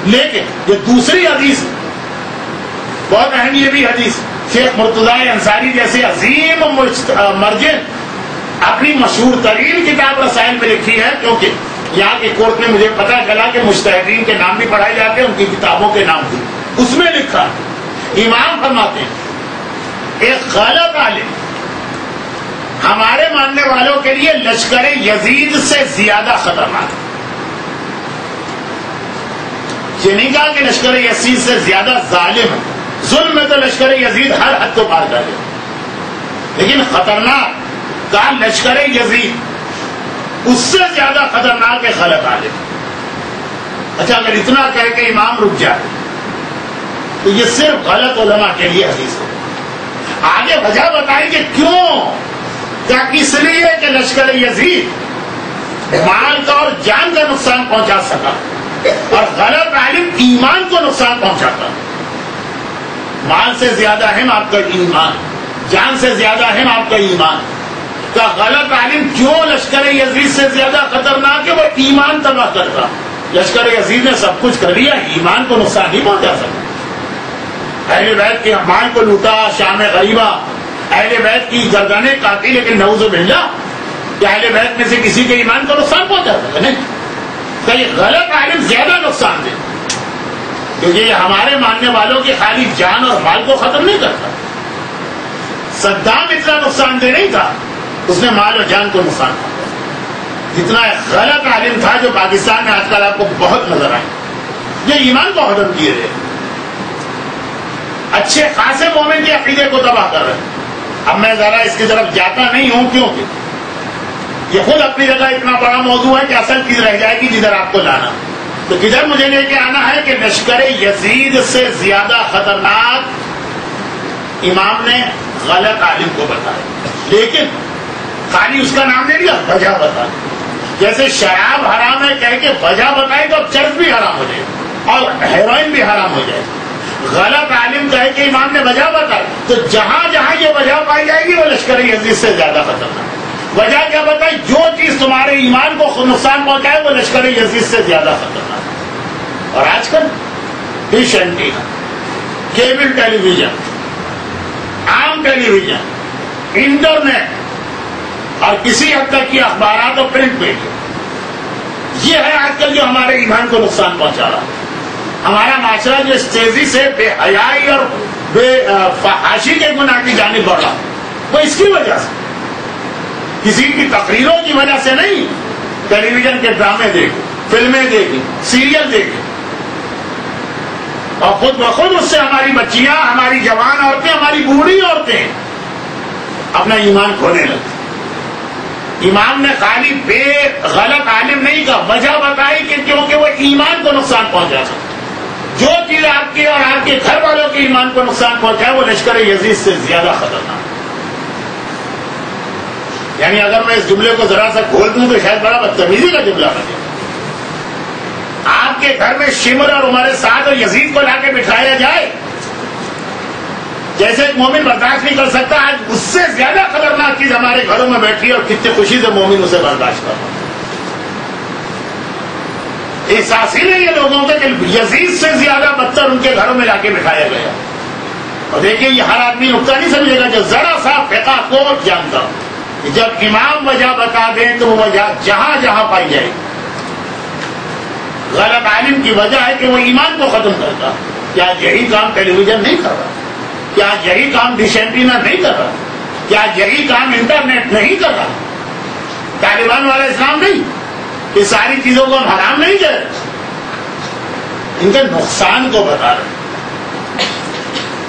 لیکن یہ دوسری حدیث بہت اہم، یہ بھی حدیث شیخ مرتضی انصاری جیسے عظیم مرجع اپنی مشہور ترین کتاب رسائل میں لکھی ہے، کیونکہ یہاں کی کورٹ میں مجھے پتا چلا کہ مجتہدین کے نام بھی پڑھائے جاتے ہیں، ان کی کتابوں کے نام بھی. اس میں لکھا امام فرماتے ہیں ایک غلط عالم ہمارے ماننے والوں کے لیے لشکر یزید سے زیادہ خطرناک. یہ نہیں کہا کہ لشکر یزید سے زیادہ ظالم ہے. ظلم میں تو لشکر یزید ہر حد کو پار کر لے، لیکن خطرناک کہا لشکر یزید اس سے زیادہ خطرناک ہے غلط عالم. اچھا اگر اتنا کہہ کے امام رک جائے تو یہ صرف غلط علماء کے لیے حدیث ہے. آگے وجہ بتائی کہ کیوں، کیا اس لیے کہ لشکر یزید مال کا اور جان کا نقصان پہنچا سکا اور غلط عالم ایمان کو نقصان پہنچاتا. مال سے زیادہ اہم آپ کا ایمان، جان سے زیادہ اہم آپ کا ایمان. کا غلط عالم جو لشکر یزید سے زیادہ خطرناک ہے وہ ایمان تباہ کرتا. لشکر یزید نے سب کچھ کر لیا، ایمان کو نقصان نہیں پہنچا سکتا. اہل بیت کے مال کو لوٹا، شام غریبہ، اہل بیت کی گردنیں کاٹی، لیکن نعوذ باللہ کہ اہل بیت میں سے کسی کے ایمان کو نقصان پہنچا سکتا نہیں. کہ غلط عالم زیادہ نقصان دے، کیونکہ یہ ہمارے ماننے والوں کی خالی جان اور مال کو ختم نہیں کرتا. صدام اتنا نقصان دہ نہیں تھا، اس نے مال اور جان کو نقصان پہنچایا. جتنا غلط عالم تھا جو پاکستان میں آج کل آپ کو بہت نظر آئے، یہ ایمان کو ختم کیے رہے، اچھے خاصے مومن کے عقیدے کو تباہ کر رہے ہیں. اب میں ذرا اس کی طرف جاتا نہیں ہوں کیونکہ یہ خود اپنی جگہ اتنا بڑا موضوع ہے کہ اصل چیز رہ جائے گی جدھر آپ کو لانا. تو کدھر مجھے لے کے آنا ہے کہ لشکر یزید سے زیادہ خطرناک امام نے غلط عالم کو بتایا، لیکن خالی اس کا نام نہیں لیا، وجہ بتا. جیسے شراب حرام ہے کہہ کے وجہ بتائی تو اب چرس بھی حرام ہو جائے اور ہیروئن بھی حرام ہو جائے. غلط عالم کہے کہ امام نے وجہ بتائی تو جہاں جہاں یہ وجہ پائی جائے گی وہ لشکر یزید سے زیادہ خطرناک. وجہ کیا بتائی؟ جو چیز تمہارے ایمان کو نقصان پہنچائے وہ لشکر یزید سے زیادہ خطرناک. اور آج کل ڈش اینٹینا، کیبل ٹیلی ویژن، عام ٹیلی ویژن، انٹرنیٹ اور کسی حد تک کی اخبارات اور پرنٹ میڈیا، یہ ہے آج کل جو ہمارے ایمان کو نقصان پہنچا رہا. ہمارا معاشرہ جو اس تیزی سے بے حیائی اور بے فحاشی کے گناہ کی جانب بڑھ رہا وہ اس کی وجہ سے، کسی کی تقریروں کی وجہ سے نہیں. ٹیلی ویژن کے ڈرامے دیکھیں، فلمیں دیکھیں، سیریل دیکھیں، اور خود بخود اس سے ہماری بچیاں، ہماری جوان عورتیں، ہماری بوڑھی عورتیں اپنا ایمان کھونے لگتی. امام نے خالی بے غلط عالم نہیں کہا، وجہ بتائی کہ کیونکہ وہ ایمان کو نقصان پہنچا سکتا. جو چیز آپ کے اور آپ کے گھر والوں کے ایمان کو نقصان پہنچائے وہ لشکر یزید سے زیادہ خطرناک. یعنی اگر میں اس جملے کو ذرا سا کھول دوں تو شاید بڑا بدتمیزی کا جملہ بنے. آپ کے گھر میں شمر اور عمر سعد اور یزید کو لا کے بٹھایا جائے، جیسے ایک مومن برداشت نہیں کر سکتا، آج اس سے زیادہ خطرناک چیز ہمارے گھروں میں بیٹھی ہے اور کتنی خوشی سے مومن اسے برداشت کر رہا ہے. احساس ہی نہیں ہے لوگوں کا کہ یزید سے زیادہ بدتر ان کے گھروں میں لا کے بٹھایا گیا. اور دیکھیے یہ ہر آدمی نقطہ نہیں سمجھے گا جو ذرا سا فقہ کو جانتا کہ جب امام وجہ بتا دیں تو وہ وجہ جہاں جہاں پائی جائے. غلط عالم کی وجہ ہے کہ وہ ایمان کو ختم کرتا. کیا یہی کام ٹیلی ویژن نہیں کر رہا؟ کیا یہی کام ڈش اینٹینا نہیں کر رہا؟ کیا یہی کام انٹرنیٹ نہیں کر رہا؟ طالبان والا اسلام نہیں؟ یہ ساری چیزوں کو ہم حرام نہیں کر رہے، ان کے نقصان کو بتا رہے ہیں.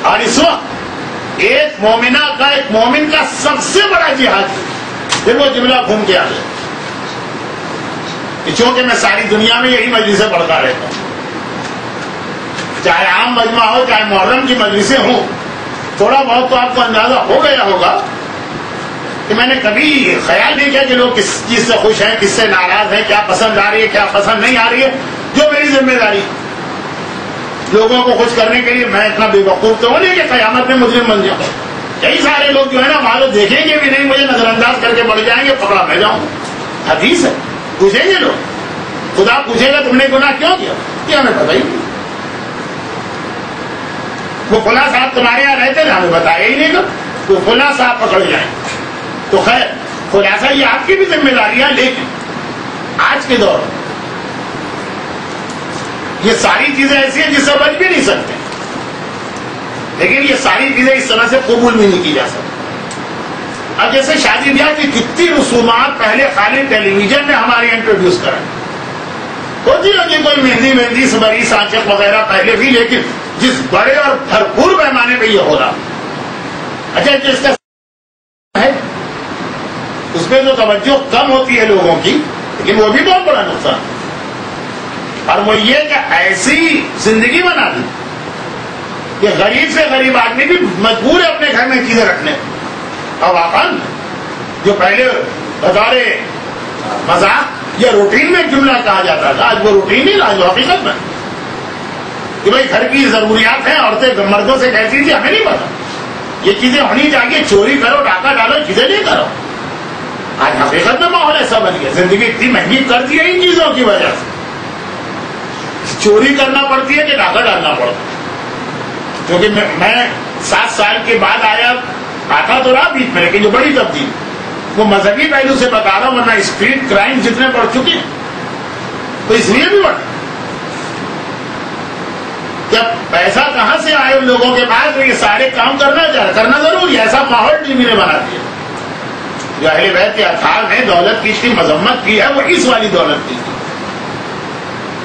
اور اس وقت ایک مومنہ کا، ایک مومن کا سب سے بڑا جہاد ہے. پھر وہ جملہ گھوم کے آ گئے کہ چونکہ میں ساری دنیا میں یہی مجلسیں پڑھتا رہتا ہوں، چاہے عام مجمع ہو چاہے محرم کی مجلسیں ہوں، تھوڑا بہت تو آپ کو اندازہ ہو گیا ہوگا کہ میں نے کبھی خیال نہیں کیا کہ لوگ کس چیز سے خوش ہیں، کس سے ناراض ہیں، کیا پسند آ رہی ہے، کیا پسند نہیں آ رہی ہے. جو میری ذمہ داری لوگوں کو خوش کرنے کے لیے، میں اتنا بے وقوف تو ہوں نہیں کہ قیامت میں مجرم بن جاؤں. کئی سارے لوگ جو ہے نا وہاں دیکھیں گے بھی نہیں، مجھے نظر انداز کر کے بڑھ جائیں گے، پکڑا میں جاؤں. حدیث ہے، پوچھیں گے لوگ، خدا پوچھے گا تم نے گناہ کیوں کیا؟ یہ ہمیں پتہ ہی نہیں. وہ فلاں صاحب تمہارے یہاں رہتے تھے، ہمیں بتایا ہی نہیں کہ وہ فلاں صاحب پکڑ جائیں. تو خیر خلاصہ یہ آپ کی بھی ذمہ داری ہے، لیکن آج کے دور یہ ساری چیزیں ایسی ہیں جس سے بچ بھی نہیں سکتے، لیکن یہ ساری چیزیں اس طرح سے قبول بھی نہیں کی جا سکتی. اب جیسے شادی بیاہ کی کتنی رسومات پہلے خالی ٹیلی ویژن نے ہمارے انٹروڈیوس کرائے. ہوتی ہوگی کوئی مہندی سبری سانچک وغیرہ پہلے بھی، لیکن جس بڑے اور بھرپور پیمانے پہ یہ ہو رہا. اچھا جس کا ہے اس میں جو توجہ کم ہوتی ہے لوگوں کی، لیکن وہ بھی بہت بڑا نقصان. اور وہ یہ کہ ایسی زندگی بنا دی کہ غریب سے غریب آدمی بھی مجبور ہے اپنے گھر میں چیزیں رکھنے. اور واقعا جو پہلے بطور مذاق یا روٹین میں جملہ کہا جاتا تھا، آج وہ روٹین نہیں، آج وہ حقیقت میں کہ بھائی گھر کی ضروریات ہیں. عورتیں مردوں سے کہتی تھی ہمیں نہیں پتا، یہ چیزیں ہونی چاہیے، چوری کرو، ڈاکہ ڈالو، چیزیں نہیں کرو. آج حقیقت میں ماحول ایسا بن گیا، زندگی اتنی مہنگی کر دی ہے ان چیزوں کی وجہ سے. چوری کرنا پڑتی ہے کہ ڈاکہ ڈالنا پڑتا ہے. کیونکہ میں 7 سال کے بعد آتا تو رہا بیچ میں، لیکن جو بڑی تبدیلی وہ مذہبی پہلو سے بتا رہا ہوں، ورنہ اسٹریٹ کرائم جتنے بڑھ چکے ہیں تو اس لیے بھی بڑھ. جب پیسہ کہاں سے آئے ان لوگوں کے پاس تو یہ سارے کام کرنا ضروری ہے. ایسا ماحول ٹی وی نے بنا دیا. جو اہل بیت کے اطہار نے دولت کی اتنی مذمت کی ہے وہ اس والی دولت کی تھی،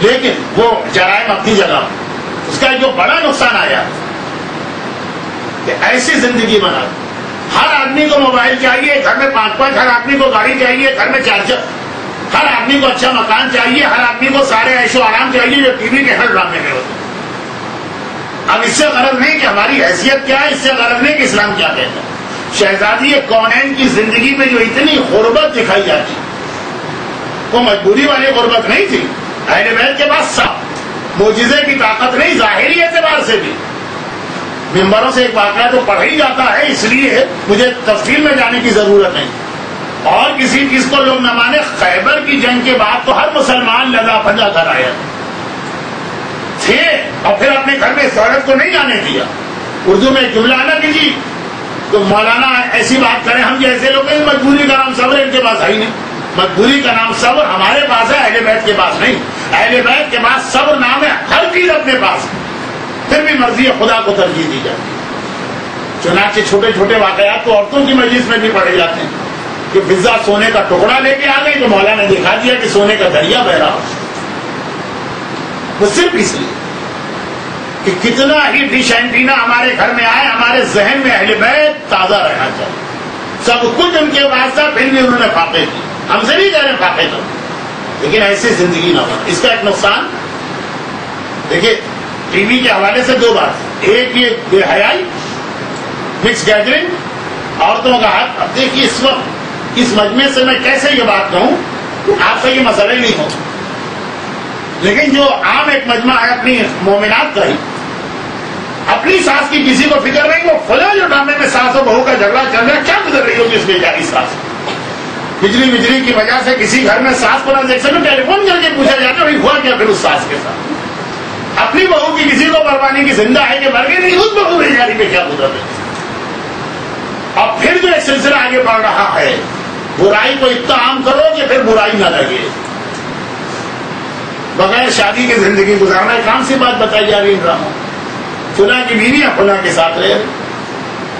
لیکن وہ جرائم اپنی جگہ. اس کا جو بڑا نقصان آیا کہ ایسی زندگی بنا. ہر آدمی کو موبائل چاہیے، گھر میں 5-5، ہر آدمی کو گاڑی چاہیے، گھر میں 4، ہر آدمی کو اچھا مکان چاہیے، ہر آدمی کو سارے عیش و آرام چاہیے جو ٹی وی کے ہر ڈرامے میں ہوتے. اب اس سے غرض نہیں کہ ہماری حیثیت کیا ہے، اس سے غرض نہیں کہ اسلام کیا کہتا ہے. شہزادی کونین کی زندگی میں جو اتنی غربت دکھائی جاتی وہ مجبوری والی غربت نہیں تھی. اہل بیت کے پاس سب معجزے کی طاقت نہیں، ظاہری اعتبار سے بھی. ممبروں سے ایک واقعہ تو پڑھا ہی جاتا ہے، اس لیے مجھے تفصیل میں جانے کی ضرورت نہیں. اور کسی چیز کو لوگ نہ مانے، خیبر کی جنگ کے بعد تو ہر مسلمان لگا پنجا کر آیا تھے، اور پھر اپنے گھر میں اس عورت کو نہیں جانے دیا. اردو میں ایک جملہ آنا کیجیے تو مولانا ایسی بات کریں ہم جیسے لوگ، مجبوری کا نام صبر ان کے پاس ہے ہی نہیں. مجبوری کا نام صبر ہمارے پاس ہے، اہل بیت کے پاس نہیں. اہل بیت کے پاس صبر نام ہے، ہر چیز اپنے پاس ہے، پھر بھی مرضی خدا کو ترجیح دی جاتی. چنانچہ چھوٹے چھوٹے واقعات تو عورتوں کی مجلس میں بھی پڑھے جاتے ہیں کہ فضا سونے کا ٹکڑا لے کے آ گئی تو مولانا نے دکھا دیا کہ سونے کا دریا بہ رہا. وہ صرف اس لیے کہ کتنا ہی ڈش اینٹینا ہمارے گھر میں آئے، ہمارے ذہن میں اہل بیت تازہ رہنا چاہیے. سب کچھ ان کے پاس تھا، پھر بھی انہوں نے فاقے کی. ہم سے نہیں کہہ رہے فاقے کرو، لیکن ایسی زندگی نہ بنے. اس کا ایک نقصان دیکھیے ٹی وی کے حوالے سے 2 بات. ایک یہ بے حیائی، مکس گیدرنگ، عورتوں کا حق. اب دیکھیے اس وقت اس مجمع سے میں کیسے یہ بات کہوں، آپ کا یہ مسئلہ ہی نہیں ہو، لیکن جو عام ایک مجمع ہے اپنی مومنات کا ہی، اپنی ساس کی کسی کو فکر نہیں. وہ فلاں جو ڈرامے میں ساس و بہو کا جھگڑا چل رہا ہے، کیا گزر رہی ہوگی اس بیچاری ساس. بجلی کی وجہ سے کسی گھر میں ساس کو نہ دیکھ سکتے، ٹیلی فون کر کے پوچھا جاتا ہے ہوا کیا پھر اس ساس کے ساتھ. اپنی بہو کی کسی کو پرواہ کی زندہ ہے کہ مر گئی نہیں، اس بہو بیچاری پہ کیا گزر رہی. اور پھر جو ایک سلسلہ آگے بڑھ رہا ہے برائی کو اتنا عام کرو کہ پھر برائی نہ لگے. بغیر شادی کی زندگی گزارنا کام سی بات بتائی جا رہی ڈراموں. فلاں کی بیوی یا فلاں کے ساتھ رہے,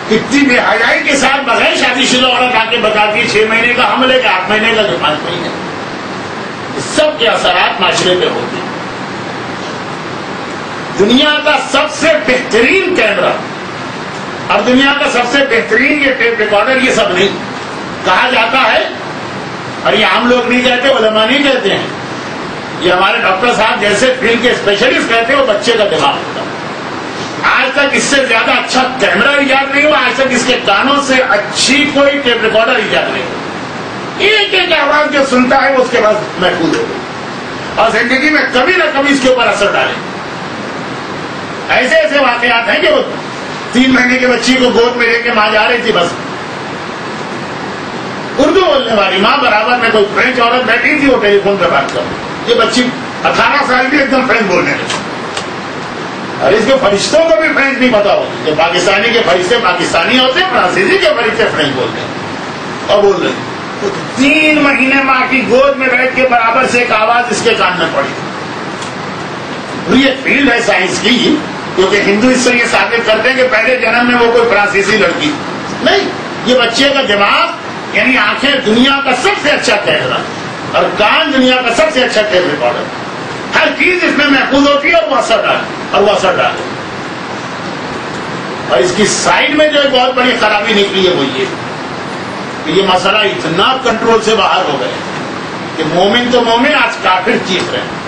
کتنی بے حیائی کے ساتھ بغیر شادی شدہ عورت آ کے بتاتی ہے 6 مہینے کا حمل ہے کہ 8 مہینے کا کہ 5 مہینے. اس سب کے اثرات معاشرے پہ ہوتے ہیں. دنیا کا سب سے بہترین کیمرہ اور دنیا کا سب سے بہترین یہ ٹیپ ریکارڈر یہ سب نہیں کہا جاتا ہے, اور یہ عام لوگ نہیں کہتے, علماء نہیں کہتے ہیں, یہ ہمارے ڈاکٹر صاحب جیسے فیلڈ کے اسپیشلسٹ کہتے ہیں, وہ بچے کا دماغ ہوتا ہے. آج تک اس سے زیادہ اچھا کیمرہ ایجاد نہیں ہوا, آج تک اس کے کانوں سے اچھی کوئی ٹیپ ریکارڈر ایجاد نہیں ہوا. ایک ایک آواز جو سنتا ہے وہ اس کے پاس محفوظ ہو گئی اور زندگی میں کبھی نہ کبھی اس کے اوپر اثر ڈالے. ایسے ایسے واقعات ہیں کہ وہ 3 مہینے کے بچی کو گود میں لے کے ماں جا رہی تھی, بس اردو بولنے والی ماں برابر میں کوئی فرینچ عورت بیٹھی تھی, وہ ٹیلی فون پہ بات کر, یہ بچی 18 سال کی ایک دم فرینچ بولنے لگی. اور اس کے فرشتوں کو بھی فرینچ نہیں پتا ہوتی, کہ پاکستانی کے فرشتے پاکستانی ہوتے ہیں, فرانسیسی کے فرشتے فرینچ بولتے ہیں, اور بول رہے ہیں. 3 مہینے ماں کی گود میں بیٹھ کے برابر سے ایک آواز اس کے کان میں پڑی. یہ فیلڈ ہے سائنس کی, کیونکہ ہندو اس سے یہ ثابت کرتے ہیں کہ پہلے جنم میں وہ کوئی فرانسیسی لڑکی نہیں. یہ بچے کا دماغ یعنی آنکھیں دنیا کا سب سے اچھا کیمرہ اور کان دنیا کا سب سے اچھا ٹیپ ریکارڈر. ہر چیز اس میں محفوظ ہوتی ہے اور وہ اثر ڈالے. اور اس کی سائڈ میں جو ایک بہت بڑی خرابی نکلی ہے وہ یہ کہ یہ مسئلہ اتنا کنٹرول سے باہر ہو گیا کہ مومن تو مومن آج کافر چیخ رہے ہیں.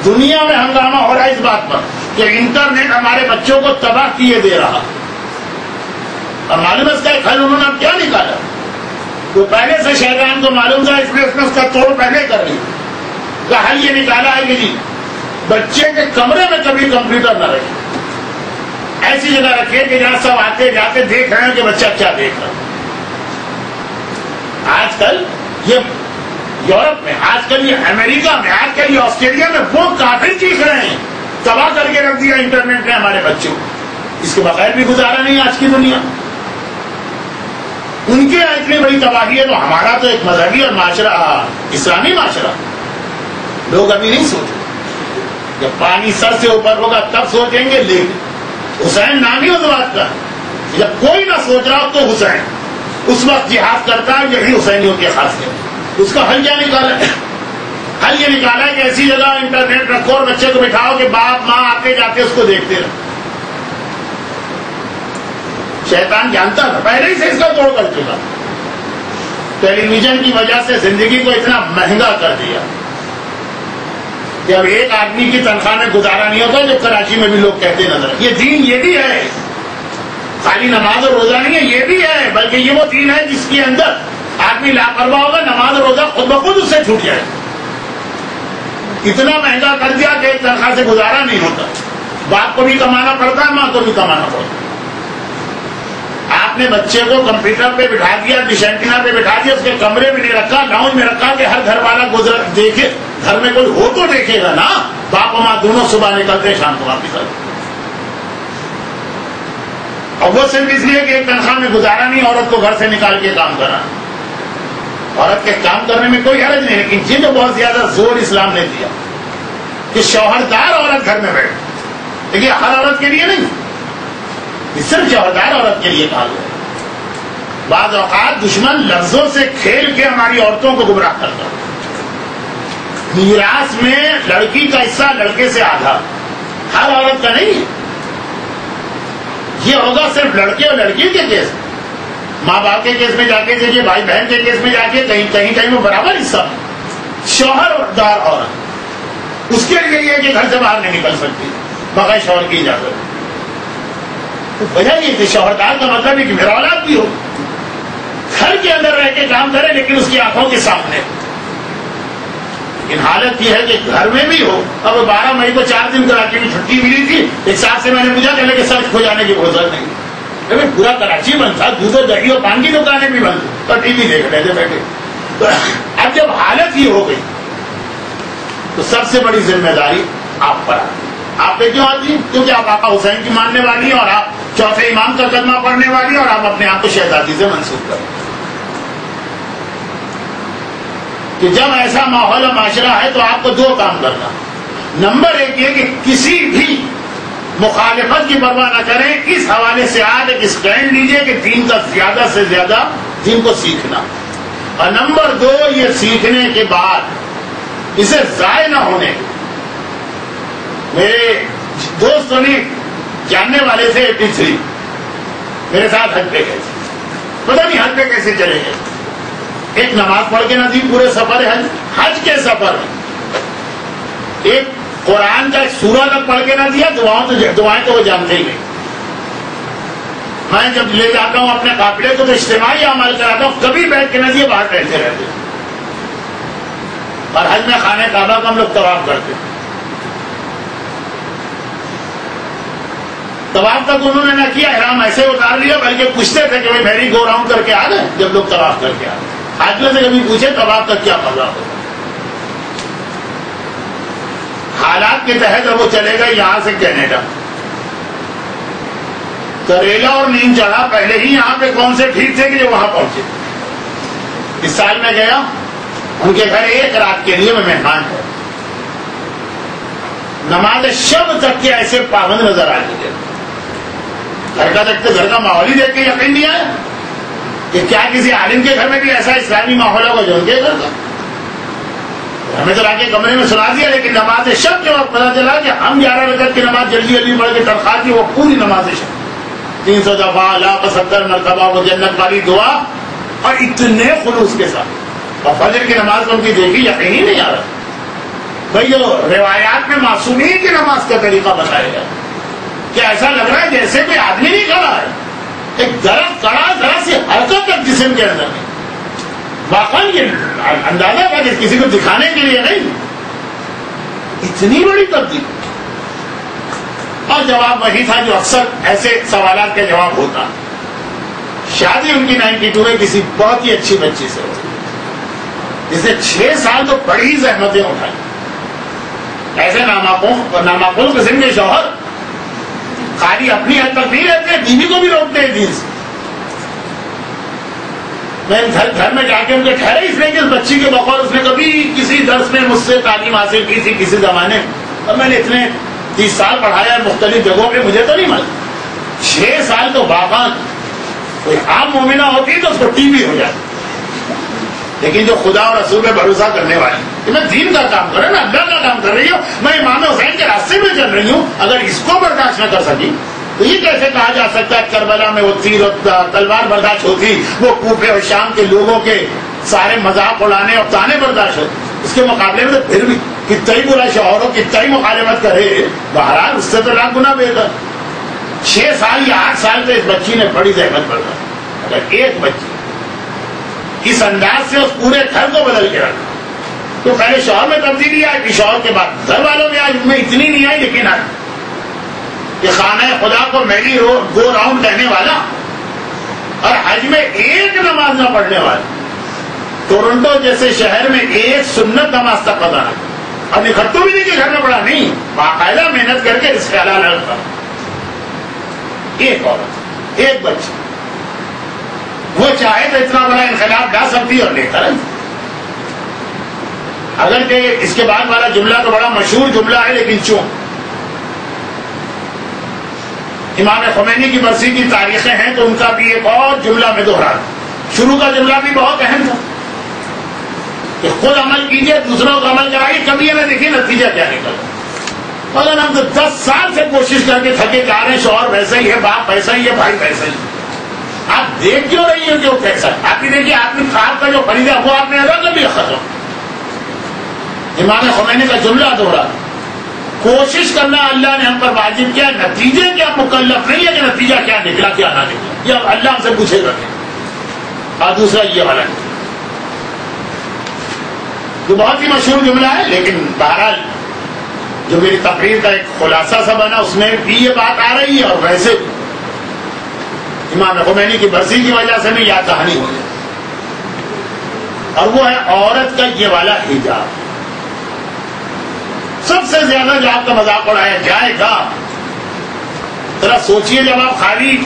دنیا میں ہنگامہ ہو رہا ہے اس بات پر کہ انٹرنیٹ ہمارے بچوں کو تباہ کیے دے رہا. اور معلوم ہے اس کا ایک حل انہوں نے اب کیا نکالا, تو پہلے سے شیطان کو معلوم تھا, اس لیے اس نے اس کا توڑ پہلے کر لی. کا حل یہ نکالا ہے کہ جی بچے کے کمرے میں کبھی کمپیوٹر نہ رکھے, ایسی جگہ رکھے کہ جہاں سب آتے جاتے دیکھ رہے ہیں کہ بچہ کیا دیکھ رہا ہے. آج کل یہ یورپ میں, آج کل یہ امریکہ میں, آج کل یہ آسٹریلیا میں وہ کافر چیخ رہے ہیں, تباہ کر کے رکھ دیا انٹرنیٹ نے ہمارے بچوں کو. اس کے بغیر بھی گزارا نہیں آج کی دنیا. ان کے اتنی بڑی تباہی ہے, تو ہمارا تو ایک مذہبی اور معاشرہ اسلامی معاشرہ. لوگ ابھی نہیں سوچے, جب پانی سر سے اوپر ہوگا تب سوچیں گے. لیکن حسین نام ہی اس بات کا, جب کوئی نہ سوچ رہا تو حسین اس وقت جہاد کرتا ہے, یہی حسینیوں کی خاصیت. اس کا حل کیا نکالا؟ حل یہ نکالا کہ ایسی جگہ انٹرنیٹ رکھو اور بچے کو بٹھاؤ کہ باپ ماں آتے جاتے اس کو دیکھتے رہو. شیطان جانتا تھا, پہلے ہی سے اس کا توڑ کر چکا. ٹیلی ویژن کی وجہ سے زندگی کو اتنا مہنگا کر دیا کہ اب ایک آدمی کی تنخواہ میں گزارا نہیں ہوتا, جو کراچی میں بھی لوگ کہتے نظر. یہ دین یہ بھی ہے, خالی نماز اور روزہ نہیں ہے, یہ بھی ہے, بلکہ یہ وہ دین ہے جس کے اندر آدمی لاپرواہ ہوگا, نماز اور روزہ خود بخود اس سے چھوٹ جائے. اتنا مہنگا کر دیا کہ ایک تنخواہ سے گزارا نہیں ہوتا. باپ کو بھی کمانا پڑتا ہے, ماں کو بھی کمانا پڑتا ہے. آپ نے بچے کو کمپیوٹر پہ بٹھا دیا, ڈش اینٹینا پہ بٹھا دیا, اس کے کمرے میں نہیں رکھا, لاؤنج میں رکھا کہ ہر گھر والا گزر دیکھے, گھر میں کوئی ہو تو دیکھے گا نا. باپ اور ماں دونوں صبح نکلتے شام کو واپس آتے. اور وہ صرف اس لیے کہ ایک تنخواہ میں گزارا نہیں, عورت کو گھر سے نکال کے کام کرا. عورت کے کام کرنے میں کوئی حرج نہیں, لیکن جن کو بہت زیادہ زور اسلام نے دیا کہ شوہردار عورت گھر میں بیٹھے. دیکھیے ہر عورت کے لیے نہیں, صرف شوہردار عورت کے لیے کہا گیا. بعض اوقات دشمن لفظوں سے کھیل کے ہماری عورتوں کو گمراہ کرتا. میراث میں لڑکی کا حصہ لڑکے سے آدھا, ہر عورت کا نہیں ہے. یہ ہوگا صرف لڑکے اور لڑکی کے کیس, ماں باپ کے کیس میں جا کے دیکھیے, بھائی بہن کے کیس میں جا کے کہیں وہ برابر حصہ. شوہر دار عورت اس کے لیے یہ کہ گھر سے باہر نہیں نکل سکتی بغیر شوہر کی اجازت. وجہ یہ کہ شوہردار کا مطلب ہے کہ میرا اولاد بھی ہو, گھر کے اندر رہ کے کام کرے لیکن اس کی آنکھوں کے سامنے. لیکن حالت یہ ہے کہ گھر میں بھی ہو. اب 12 مئی کو 4 دن کراچی میں چھٹی ملی تھی, ایک ساتھ سے میں نے پوچھا کہ سر کھو جانے کی کوئی ضرورت نہیں. پورا کراچی بند تھا, دودھ اور دہی اور پان کی دکانیں بھی بند تھی, اور ٹی وی دیکھ رہے تھے بیٹھے. تو اب جب حالت یہ ہو گئی تو سب سے بڑی ذمہ داری آپ پر آتی. آپ پہ کیوں آتی؟ کیونکہ آپ آقا حسین کی ماننے والی ہیں, اور آپ چوتھے امام کا کلمہ پڑھنے والی ہیں, اور آپ اپنے آپ کو شہزادی سے منسوب کریں. کہ جب ایسا ماحول و معاشرہ ہے تو آپ کو دو کام کرنا. نمبر ایک یہ کہ کسی بھی مخالفت کی پرواہ نہ کریں. اس حوالے سے آپ ایک اسٹینڈ لیجئے کہ دین کا زیادہ سے زیادہ دین کو سیکھنا. اور نمبر دو یہ سیکھنے کے بعد اسے ضائع نہ ہونے. میرے دوستوں نے جاننے والے سے 83 میرے ساتھ حج پہ گئے. پتہ نہیں حج پہ کیسے چلے گئے. ایک نماز پڑھ کے نہ دی پورے سفر حج کے سفر میں. ایک قرآن کا ایک سورہ تک پڑھ کے نہ دیا. دعائیں تو وہ جانتے ہی نہیں. میں جب لے جاتا ہوں اپنے قافلے کو تو اجتماعی عمل کراتا ہوں. کبھی بیٹھ کے نہ دیے باہر ٹہلتے رہتے. اور حج میں خانہ کعبہ کا ہم لوگ طواف کرتے. طواف تک انہوں نے نہ کیا, احرام ایسے اتار لیا, بلکہ پوچھتے تھے کہ بھائی میری گو راؤنڈ کر کے آ گئے. جب لوگ طواف کر کے آ گئے حاجلے سے کبھی پوچھے طواف تک کیا مزہ ہوگا. حالات کے تحت وہ چلے گئے یہاں سے کینیڈا. کریلا اور نیم چڑھا پہلے ہی یہاں پہ کون سے ٹھیک تھے کہ جو وہاں پہنچے. اس سال میں گیا ان کے گھر ایک رات کے لیے میں مہمان تھا. نماز شب تک کے ایسے پابند نظر آ گئے. گھر کا دیکھتے گھر کا ماحول ہی دیکھ کے یقین نہیں آیا کہ کیا کسی عالم کے گھر میں بھی ایسا اسلامی ماحول ہوگا جو ان کے گھر کا. ہمیں تو لا کے کمرے میں سنا دیا, لیکن نماز شب کے وقت پتا چلا کہ ہم 11 رکعت کی نماز جلدی جلدی پڑھ کے تنخواہ کی وہ پوری نماز شب 300 دفعہ لا 70 مرتبہ وہ جنت والی دعا اور اتنے خلوص کے ساتھ. اور فجر کی نماز کو ان کی دیکھی یقین ہی نہیں آ رہا. بھائی جو روایات میں معصومین کی نماز کا طریقہ بتایا گیا کہ ایسا لگ رہا ہے جیسے کوئی آدمی نہیں کھڑا ہے. ایک درخت کڑا ذرا سی حرکت ہے جسم کے اندر. واقعی یہ اندازہ تھا کہ کسی کو دکھانے کے لیے نہیں, اتنی بڑی تبدیلی. اور جواب وہی تھا جو اکثر ایسے سوالات کا جواب ہوتا. شادی ان کی 92 میں کسی بہت ہی اچھی بچی سے ہوئی جس نے 6 سال تو بڑی زحمتیں اٹھائی. ایسے نامعقول قسم کے شوہر خالی اپنی حد تک نہیں رہتے, بیوی کو بھی روکتے ہیں دین سے. میں گھر میں جا کے ان کے ٹھہرے اس لیے کہ اس بچی کے بقول اس نے کبھی کسی درس میں مجھ سے تعلیم حاصل کی تھی کسی زمانے میں, اور میں نے اتنے 30 سال پڑھایا مختلف جگہوں پہ, مجھے تو نہیں معلوم. 6 سال تو واقعا کوئی عام مومنہ ہوتی تو اس کو ٹی وی ہو جاتی. لیکن جو خدا اور رسول پہ بھروسہ کرنے والی کہ میں دین کا کام کر رہا ہوں, اللہ کا کام کر رہی ہوں, میں امام حسین کے راستے میں چل رہی ہوں, اگر اس کو برداشت نہ کر سکی تو یہ کیسے کہا جا سکتا ہے کربلا میں وہ تیر اور تلوار برداشت ہوتی, وہ کوفے اور شام کے لوگوں کے سارے مذاق اڑانے اور تانے برداشت ہوتے. اس کے مقابلے میں تو پھر بھی کتنا ہی برا شوہر ہو, کتنا ہی مخالفت کرے, بہرحال اس سے تو لاکھ گنا بہتر. 6 سال یا 8 سال سے اس بچی نے بڑی زحمت برداشت. اگر ایک بچی اس انداز سے اس پورے گھر کو بدل کے رکھا تو پہلے شوہر میں تبدیلی آئی, پھر شوہر کے بعد گھر والوں میں آئی. ان میں اتنی نہیں آئی لیکن آئی کہ خانہ خدا کو میری گو راؤنڈ کہنے والا اور حج میں ایک نماز نہ پڑھنے والا. ٹورنٹو جیسے شہر میں ایک سنت نماز تک پتا نہ, اور نکھٹو بھی نہیں کہ گھر میں پڑھا نہیں, باقاعدہ محنت کر کے اس خیال لگتا. ایک عورت ایک بچی وہ چاہے تو اتنا بڑا انقلاب لا سکتی اور لے کر. اگر کہ اس کے بعد والا جملہ تو بڑا مشہور جملہ ہے, لیکن چون امام خمینی کی برسی کی تاریخیں ہیں تو ان کا بھی ایک اور جملہ میں دوہرا. شروع کا جملہ بھی بہت اہم تھا کہ خود عمل کیجئے, دوسروں کو عمل کرائیے, کبھی یہ نہ دیکھیے نتیجہ کیا نکلتا. اگر ہم تو 10 سال سے کوشش کر کے تھکے جا رہے ہیں, شوہر ویسا ہی ہے, باپ ویسا ہی ہے, بھائی ویسا ہی ہے, آپ دیکھ کیوں رہی ہیں کہ وہ کیسا ہے؟ آپ ہی دیکھیے آدمی خواب کا جو خریدا وہ آپ نے ادا کر لیا, ختم. امام خمینی کا جملہ دوہرا, کوشش کرنا اللہ نے ہم پر واجب کیا, نتیجے کیا مکلف نہیں ہے کہ نتیجہ کیا نکلا کیا نہ نکلا, یہ اللہ ہم سے پوچھے گا. اور دوسرا یہ والا جو بہت ہی مشہور جملہ ہے, لیکن بہرحال جو میری تقریر کا ایک خلاصہ سا بنا اس میں بھی یہ بات آ رہی ہے, اور ویسے امام خمینی کی برسی کی وجہ سے بھی یاد دہانی ہو جائے, اور وہ ہے عورت کا یہ والا حجاب. سب سے زیادہ جو آپ کا مذاق اڑایا جائے گا, ذرا سوچئے جب آپ خالی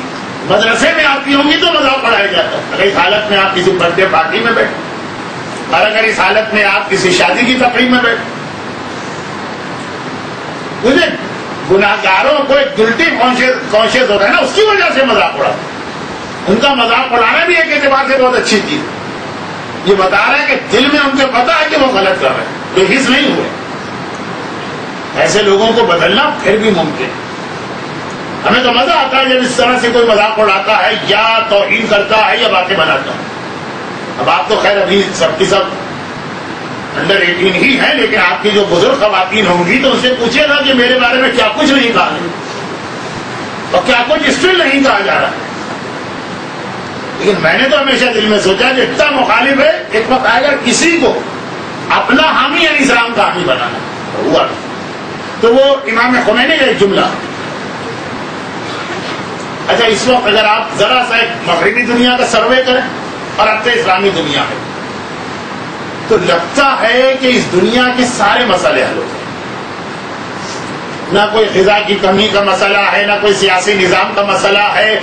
مدرسے میں آتی ہوں گی تو مذاق اڑایا جاتا ہے, اگر اس حالت میں آپ کسی برتھ ڈے پارٹی میں بیٹھے اور اگر اس حالت میں آپ کسی شادی کی تقریب میں بیٹھے، مجھے گناہگاروں کو ایک گلٹی کانشیس ہوتا ہے نا، اس کی وجہ سے مذاق اڑاتا ہے. ان کا مذاق اڑانا بھی ایک اعتبار سے بہت اچھی چیز ہے. یہ بتا رہا ہے کہ دل میں ان کو پتا ہے کہ وہ غلط کر رہے ہیں، بے حس نہیں ہوئے. ایسے لوگوں کو بدلنا پھر بھی ممکن ہے. ہمیں تو مزہ آتا ہے جب اس طرح سے کوئی مذاق اڑاتا ہے یا توہین کرتا ہے یا باتیں بناتا ہے. اب آپ تو خیر ابھی سب کی سب انڈر 18 ہی ہیں، لیکن آپ کی جو بزرگ خواتین ہوں گی تو ان سے پوچھے گا کہ میرے بارے میں کیا کچھ نہیں کہا اور کیا کچھ اسٹل نہیں کہا جا رہا. لیکن میں نے تو ہمیشہ دل میں سوچا کہ اتنا مخالف ہے، ایک وقت اگر کسی کو اپنا حامی یعنی اسلام کا حامی بنانا ہوا تو وہ امام خمینی کا ایک جملہ. اچھا اس وقت اگر آپ ذرا سا مغربی دنیا کا سروے کریں اور اب سے اسلامی دنیا میں، تو لگتا ہے کہ اس دنیا کے سارے مسئلے حل ہو گئے. نہ کوئی غذا کی کمی کا مسئلہ ہے، نہ کوئی سیاسی نظام کا مسئلہ ہے،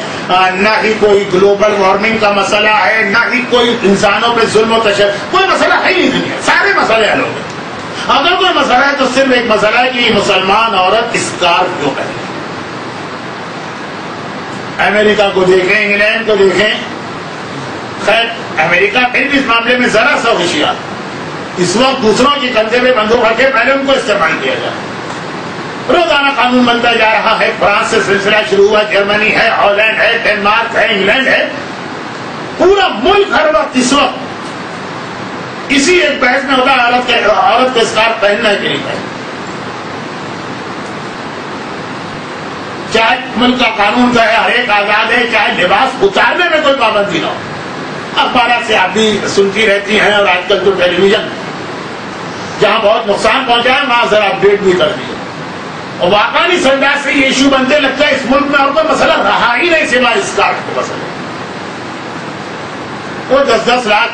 نہ ہی کوئی گلوبل وارمنگ کا مسئلہ ہے، نہ ہی کوئی انسانوں پہ ظلم و تشدد، کوئی مسئلہ ہے ہی نہیں دنیا. سارے مسئلے حل ہو گئے. اگر کوئی مسئلہ ہے تو صرف ایک مسئلہ ہے کہ یہ مسلمان عورت اسکارف کیوں پہنے. امریکہ کو دیکھیں، انگلینڈ کو دیکھیں. خیر امریکہ پھر بھی اس معاملے میں ذرا سا ہوشیار. اس وقت دوسروں کے کندھے پہ بندوق رکھے پہلے ان کو استعمال کیا جائے. روزانہ قانون بنتا جا رہا ہے. فرانس سے سلسلہ شروع ہوا، جرمنی ہے، ہالینڈ ہے، ڈنمارک ہے، انگلینڈ ہے. پورا ملک ہر وقت اس وقت اسی ایک بحث میں ہوتا ہے عورت کے اسکارف پہننا ہے کہ نہیں پہننا. چاہے ملک کا قانون کا ہے، ہر ایک آزاد ہے، چاہے لباس اتارنے میں کوئی پابندی نہ ہو. اخبارات سے آپ بھی سنتی رہتی ہیں، اور آج کل جو ٹیلی ویژن جہاں بہت نقصان پہنچا ہے وہاں ذرا اپڈیٹ بھی کر دیا. اور واقعی اس انداز سے یہ ایشو بنتے لگتا ہے اس ملک میں اور کوئی مسئلہ رہا ہی نہیں سوائے اسکارف کا مسئلہ. وہ 10-10 لاکھ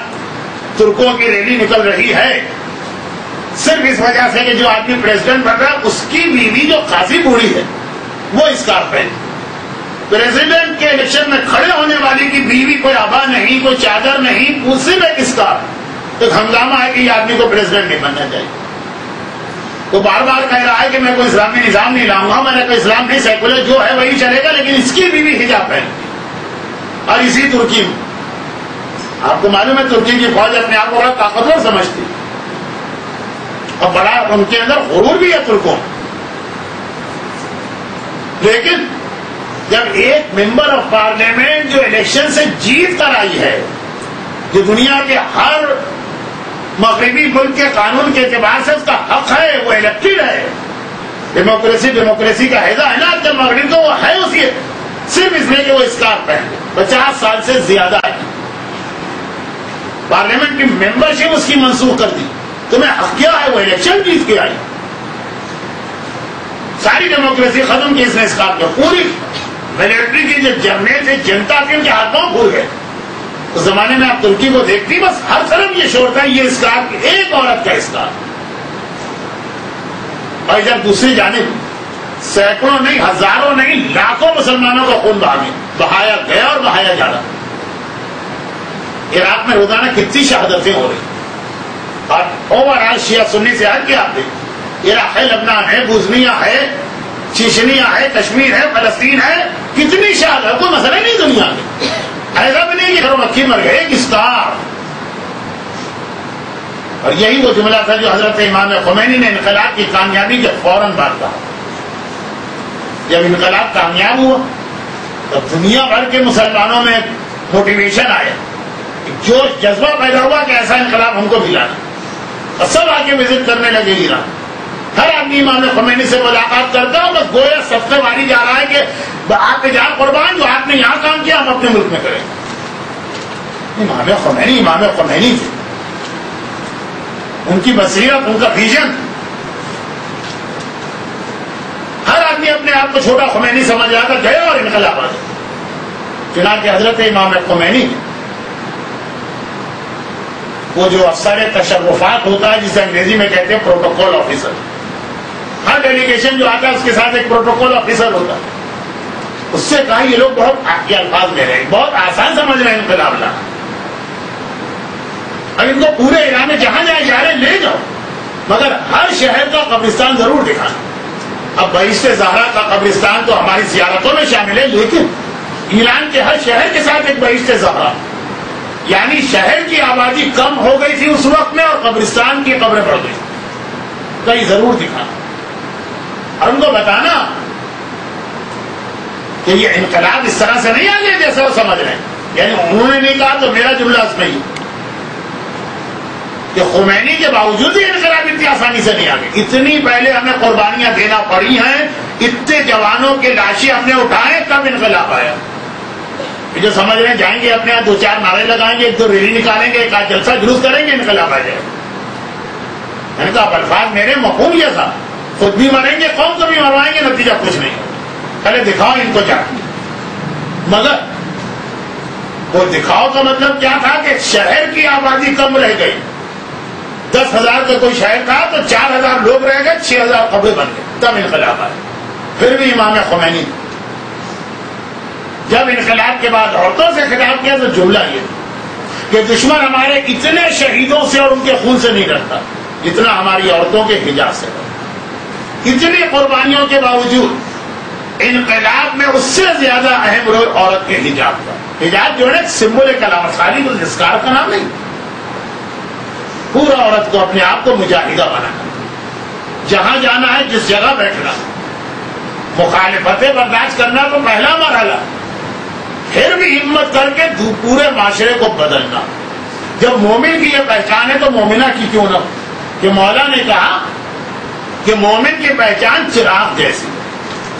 ترکوں کی ریلی نکل رہی ہے صرف اس وجہ سے کہ جو آدمی پریزیڈنٹ بن رہا ہے اس کی بیوی جو قاضی بوڑھی ہے وہ اسکارف پہنے. پریزیڈنٹ کے الیکشن میں کھڑے ہونے والی کی بیوی کوئی آبا نہیں، کوئی چادر نہیں، وہ صرف ایک اسکارف. ایک ہنگامہ ہے کہ یہ آدمی کو پریزیڈنٹ نہیں بننا چاہیے. وہ بار بار کہہ رہا ہے کہ میں کوئی اسلامی نظام نہیں لاؤں گا، میں نے کوئی اسلام نہیں، سیکولر جو ہے وہی چلے گا، لیکن اس کی بیوی حجاب پہنتی. اور اسی ترکی میں آپ کو معلوم ہے ترکی کی فوج اپنے آپ کو بڑا طاقتور سمجھتی اور بڑا ان کے اندر غرور بھی ہے ترکوں. لیکن جب ایک ممبر آف پارلیمنٹ جو الیکشن سے جیت کر آئی ہے، جو دنیا کے ہر مغربی ملک کے قانون کے اعتبار سے اس کا حق ہے، وہ الیکٹڈ ہے. ڈیموکریسی کا حیضہ ہے نا جب مغرب کو، وہ ہے اسی صرف اس لیے کہ وہ اسکارف پہنے. 50 سال سے زیادہ ہے. پارلیمنٹ کی ممبرشپ اس کی منسوخ کر دی. تمہیں حق کیا ہے؟ وہ الیکشن جیت کے آئی. ساری ڈیموکریسی ختم کی اس نے اسکارف کر. پوری ملٹری کی جو جرنیل تھے جنتا کے ان کے ہاتھوں بھول گئے. اس زمانے میں آپ ترکی کو دیکھتی بس ہر طرف یہ شور تھا یہ اسکارف، ایک عورت کا اسکارف. اور جب دوسری جانب سینکڑوں نہیں، ہزاروں نہیں، لاکھوں مسلمانوں کا خون بہایا گیا اور بہایا جا رہا. عراق میں روزانہ کتنی شہادتیں ہو رہی اور اوور آل شیعہ سنی سے ہٹ کے آپ دیکھیں. عراق ہے، لبنان ہے، بوزنیا ہے، چیچنیا ہے، کشمیر ہے، فلسطین ہے، کتنی شہادت. کوئی مسئلہ نہیں دنیا میں. ایسا بھی نہیں کہ گھروں مکھی مر گئے. ایک اسکارف. اور یہی وہ جملہ تھا جو حضرت امام خمینی نے انقلاب کی کامیابی کے فوراً بعد کہا. جب انقلاب کامیاب ہوا تو دنیا بھر کے مسلمانوں میں موٹیویشن آیا، جوش جذبہ پیدا ہوا کہ ایسا انقلاب ہم کو بھی لانا. اور سب آ کے وزٹ کرنے لگے ایران. ہر آدمی امام خمینی سے ملاقات کرتا ہے، بس گویا سب سے باری جا رہا ہے کہ آپ پہ جان قربان، جو آپ نے یہاں کام کیا ہم اپنے ملک میں کریں. امام خمینی تھے، ان کی بصیرت، ان کا ویژن. ہر آدمی اپنے آپ کو چھوٹا خمینی سمجھ رہا تھا، گیا اور انقلاب آ گیا. چنانچہ حضرت امام خمینی وہ جو افسر تشرفات ہوتا ہے جسے انگریزی میں کہتے ہیں پروٹوکول آفیسر، ہر ڈیلیگیشن جو آتا ہے اس کے ساتھ ایک پروٹوکول آفیسر ہوتا ہے. اس سے کہا یہ لوگ بہت یہ الفاظ لے رہے ہیں، بہت آسان سمجھ رہے ہیں انقلاب لانا. اب ان کو پورے ایران میں جہاں جہاں جا رہے لے جاؤ، مگر ہر شہر کا قبرستان ضرور دکھانا۔ اب بہشت زہرا کا قبرستان تو ہماری زیارتوں میں شامل ہے، لیکن ایران کے ہر شہر کے ساتھ ایک بہشت زہرا، یعنی شہر کی آبادی کم ہو گئی تھی اس وقت میں اور قبرستان کی قبریں بڑھ گئی، کہیں ضرور دکھانا اور ان کو بتانا کہ یہ انقلاب اس طرح سے نہیں آ گیا جیسا وہ سمجھ رہے ہیں۔ یعنی انہوں نے نہیں کہا تو میرا جملہ اس میں ہی کہ خمینی کے باوجود بھی انقلاب اتنی آسانی سے نہیں آ گئی، اتنی پہلے ہمیں قربانیاں دینا پڑی ہیں، اتنے جوانوں کے لاشیں ہم نے اٹھائے، تب انقلاب آیا۔ جو سمجھ رہے ہیں جائیں گے اپنے یہاں 2-4 نعرے لگائیں گے، 1-2 ریلی نکالیں گے، 1 آدھ جلسہ جلوس کریں گے، انقلاب آ جائے گا۔ میں نے کہا الفاظ میرے مفہوم یہ تھا، خود بھی مریں گے، قوم کو بھی مروائیں گے، نتیجہ کچھ نہیں، پہلے دکھاؤ ان کو جا۔ مگر وہ دکھاؤ کا مطلب کیا تھا کہ شہر کی آبادی کم رہ گئی، 10,000 کا کوئی شہر تھا تو 4,000 لوگ رہ گئے، 6,000 قبریں بن گئے، تب انقلاب آیا۔ پھر بھی امام خمینی جب انقلاب کے بعد عورتوں سے خطاب کیا تو جملہ یہ کہ دشمن ہمارے اتنے شہیدوں سے اور ان کے خون سے نہیں ڈرتا جتنا ہماری عورتوں کے حجاب سے ڈرتا۔ اتنی قربانیوں کے باوجود انقلاب میں اس سے زیادہ اہم رول عورت کے حجاب کا۔ حجاب جو ہے سمبل کلام، خالی اسکار کا نام نہیں، پورا عورت کو اپنے آپ کو مجاہدہ بنانا، جہاں جانا ہے جس جگہ بیٹھنا، مخالفتیں برداشت کرنا تو پہلا مرحلہ، پھر بھی ہمت کر کے پورے معاشرے کو بدلنا۔ جب مومن کی یہ پہچان ہے تو مومنہ کی کیوں نہ؟ کہ مولا نے کہا کہ مومن کی پہچان چراغ جیسی،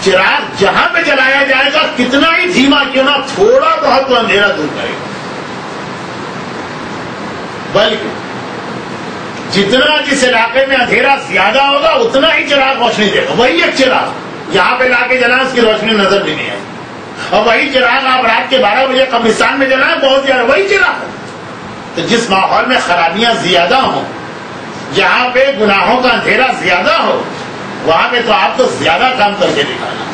چراغ جہاں پہ جلایا جائے گا کتنا ہی دھیما کیوں نہ، تھوڑا بہت تو اندھیرا دور کرے گا، بلکہ جتنا جس علاقے میں اندھیرا زیادہ ہوگا اتنا ہی چراغ روشنی دے گا۔ وہی ایک چراغ یہاں پہ لا کے جلائیں اس کی روشنی نظر بھی نہیں آئی، اور وہی چراغ آپ رات کے 12 بجے قبرستان میں جلائیں بہت زیادہ وہی چراغ۔ تو جس ماحول میں خرابیاں زیادہ ہوں، جہاں پہ گناہوں کا اندھیرا زیادہ ہو، وہاں پہ تو آپ کو زیادہ کام کر کے دکھانا۔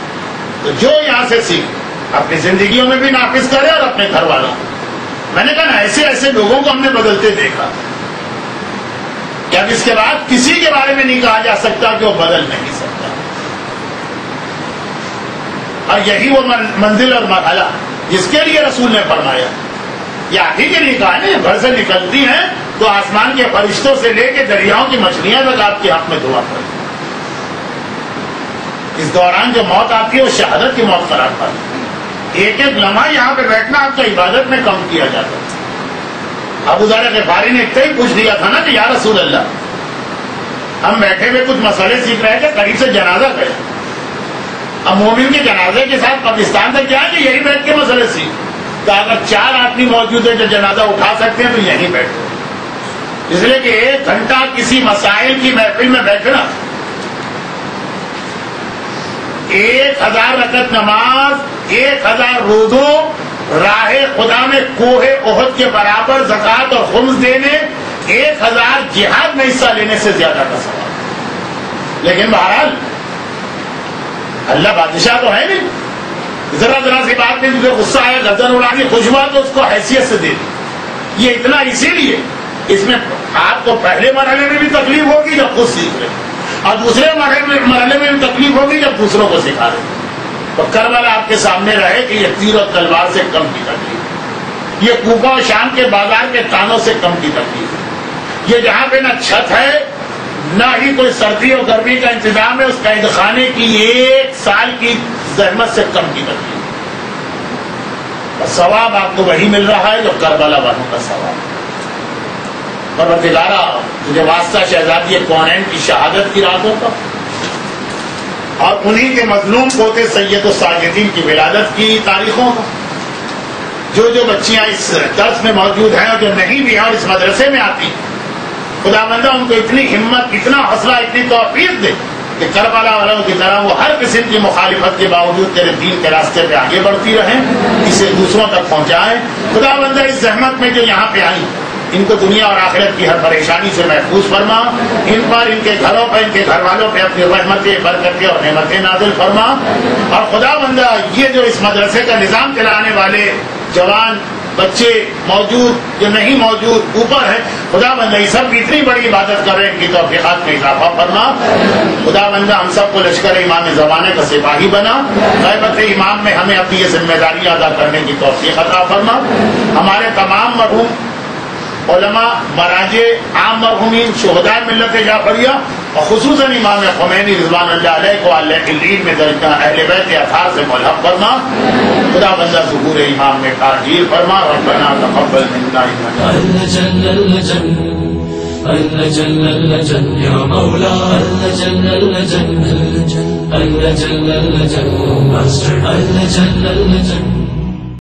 تو جو یہاں سے سیکھ اپنی زندگیوں میں بھی نافذ کرے اور اپنے گھر والوں کو۔ میں نے کہا ایسے ایسے لوگوں کو ہم نے بدلتے دیکھا کہ اب اس کے بعد کسی کے بارے میں نہیں کہا جا سکتا کہ وہ بدل نہیں سکتا۔ اور یہی وہ منزل اور مرحلہ جس کے لیے رسول نے فرمایا، یہ آپ ہی کے لیے کہا نہیں، گھر سے نکلتی ہیں تو آسمان کے فرشتوں سے لے کے دریاؤں کی مچھلیاں تک آپ کے حق میں دعا کریں۔ اس دوران جو موت آتی ہے وہ شہادت کی موت قرار پاتی، ایک ایک لمحہ یہاں پہ بیٹھنا آپ کا عبادت میں کم کیا جاتا ہے۔ ابو ذر غفاری نے اتنا ہی پوچھ دیا تھا نا کہ یا رسول اللہ، ہم بیٹھے ہوئے کچھ مسئلے سیکھ رہے تھے، قریب سے جنازہ گئے، اب مومن کے جنازے کے ساتھ قبرستان تک کیا ہے کہ یہی بیٹھ کے مسئلے سیکھ، تو اگر 4 آدمی موجود ہیں جو جنازہ اٹھا سکتے ہیں تو یہیں بیٹھو، اس لیے کہ 1 گھنٹہ کسی مسائل کی محفل میں بیٹھنا 1000 رکعت نماز، 1000 روزوں، راہ خدا میں کوہ احد کے برابر زکوٰۃ اور خمس دینے، 1000 جہاد میں حصہ لینے سے زیادہ کا ثواب۔ لیکن بہرحال اللہ بادشاہ تو ہے نہیں، ذرا ذرا سی بات میں مجھے غصہ آیا، گردن اڑانی، خوش ہوا تو اس کو حیثیت سے دے دی۔ یہ اتنا اسی لیے اس میں آپ کو پہلے مرحلے میں بھی تکلیف ہوگی جب خود سیکھ رہے، اور دوسرے مرحلے میں بھی تکلیف ہوگی جب دوسروں کو سکھا رہے۔ تو کربلا آپ کے سامنے رہے کہ یہ تیر اور تلوار سے کم کی تکلیف، یہ کوفہ اور شام کے بازار کے تانوں سے کم کی تکلیف، یہ جہاں پہ نہ چھت ہے نہ ہی کوئی سردی اور گرمی کا انتظام ہے، اس قید خانے کی 1 سال کی زحمت سے کم کی تکلیف، اور ثواب آپ کو وہی مل رہا ہے جو کربلا والوں کا ثواب۔ پروردگارا تجھے واسطہ شہزادی کونین کی شہادت کی راتوں کا، اور انہی کے مظلوم پوتے سید الساجدین کی ولادت کی تاریخوں کا۔ جو بچیاں اس درس میں موجود ہیں اور جو نہیں بھی ہیں اور اس مدرسے میں آتی ہیں، خدا بندہ ان کو اتنی ہمت، اتنا حوصلہ، اتنی توفیق دے کہ کربلا والوں کی طرح وہ ہر قسم کی مخالفت کے باوجود تیرے دین کے راستے پہ آگے بڑھتی رہیں، اسے دوسروں تک پہنچائیں۔ خدا بندہ اس زحمت میں جو یہاں پہ آئی ان کو دنیا اور آخرت کی ہر پریشانی سے محفوظ فرما، ان پر، ان کے گھروں پر، ان کے گھر والوں پہ اپنی رحمتیں، برکتیں اور نعمتیں نازل فرما۔ اور خدا بندہ یہ جو اس مدرسے کا نظام چلانے والے جوان بچے موجود جو نہیں موجود اوپر ہے، خدا بندہ یہ سب اتنی بڑی عبادت کر رہے ہیں، ان کی توفیقات میں اضافہ فرما۔ خدا بندہ ہم سب کو لشکر امام زمانے کا سپاہی بنا، غیبت امام میں ہمیں اپنی یہ ذمہ داری ادا کرنے کی توفیق عطا فرما۔ ہمارے تمام مرحوم علماء، مراجع، عام مرحومین، شہداء ملت جعفریہ اور خصوصاً امام خمینی رضوان اللہ علیہ کو علین میں درجہ اہل بیت اطہار سے ملحق فرما۔ خدا بندہ ظہور امام میں تعجیل فرما۔ ربنا تقبل منا اللجن اللجن اللجن اللجن یا مولا اللجن اللجن اللجن اللجن اللجن اللجن اللجن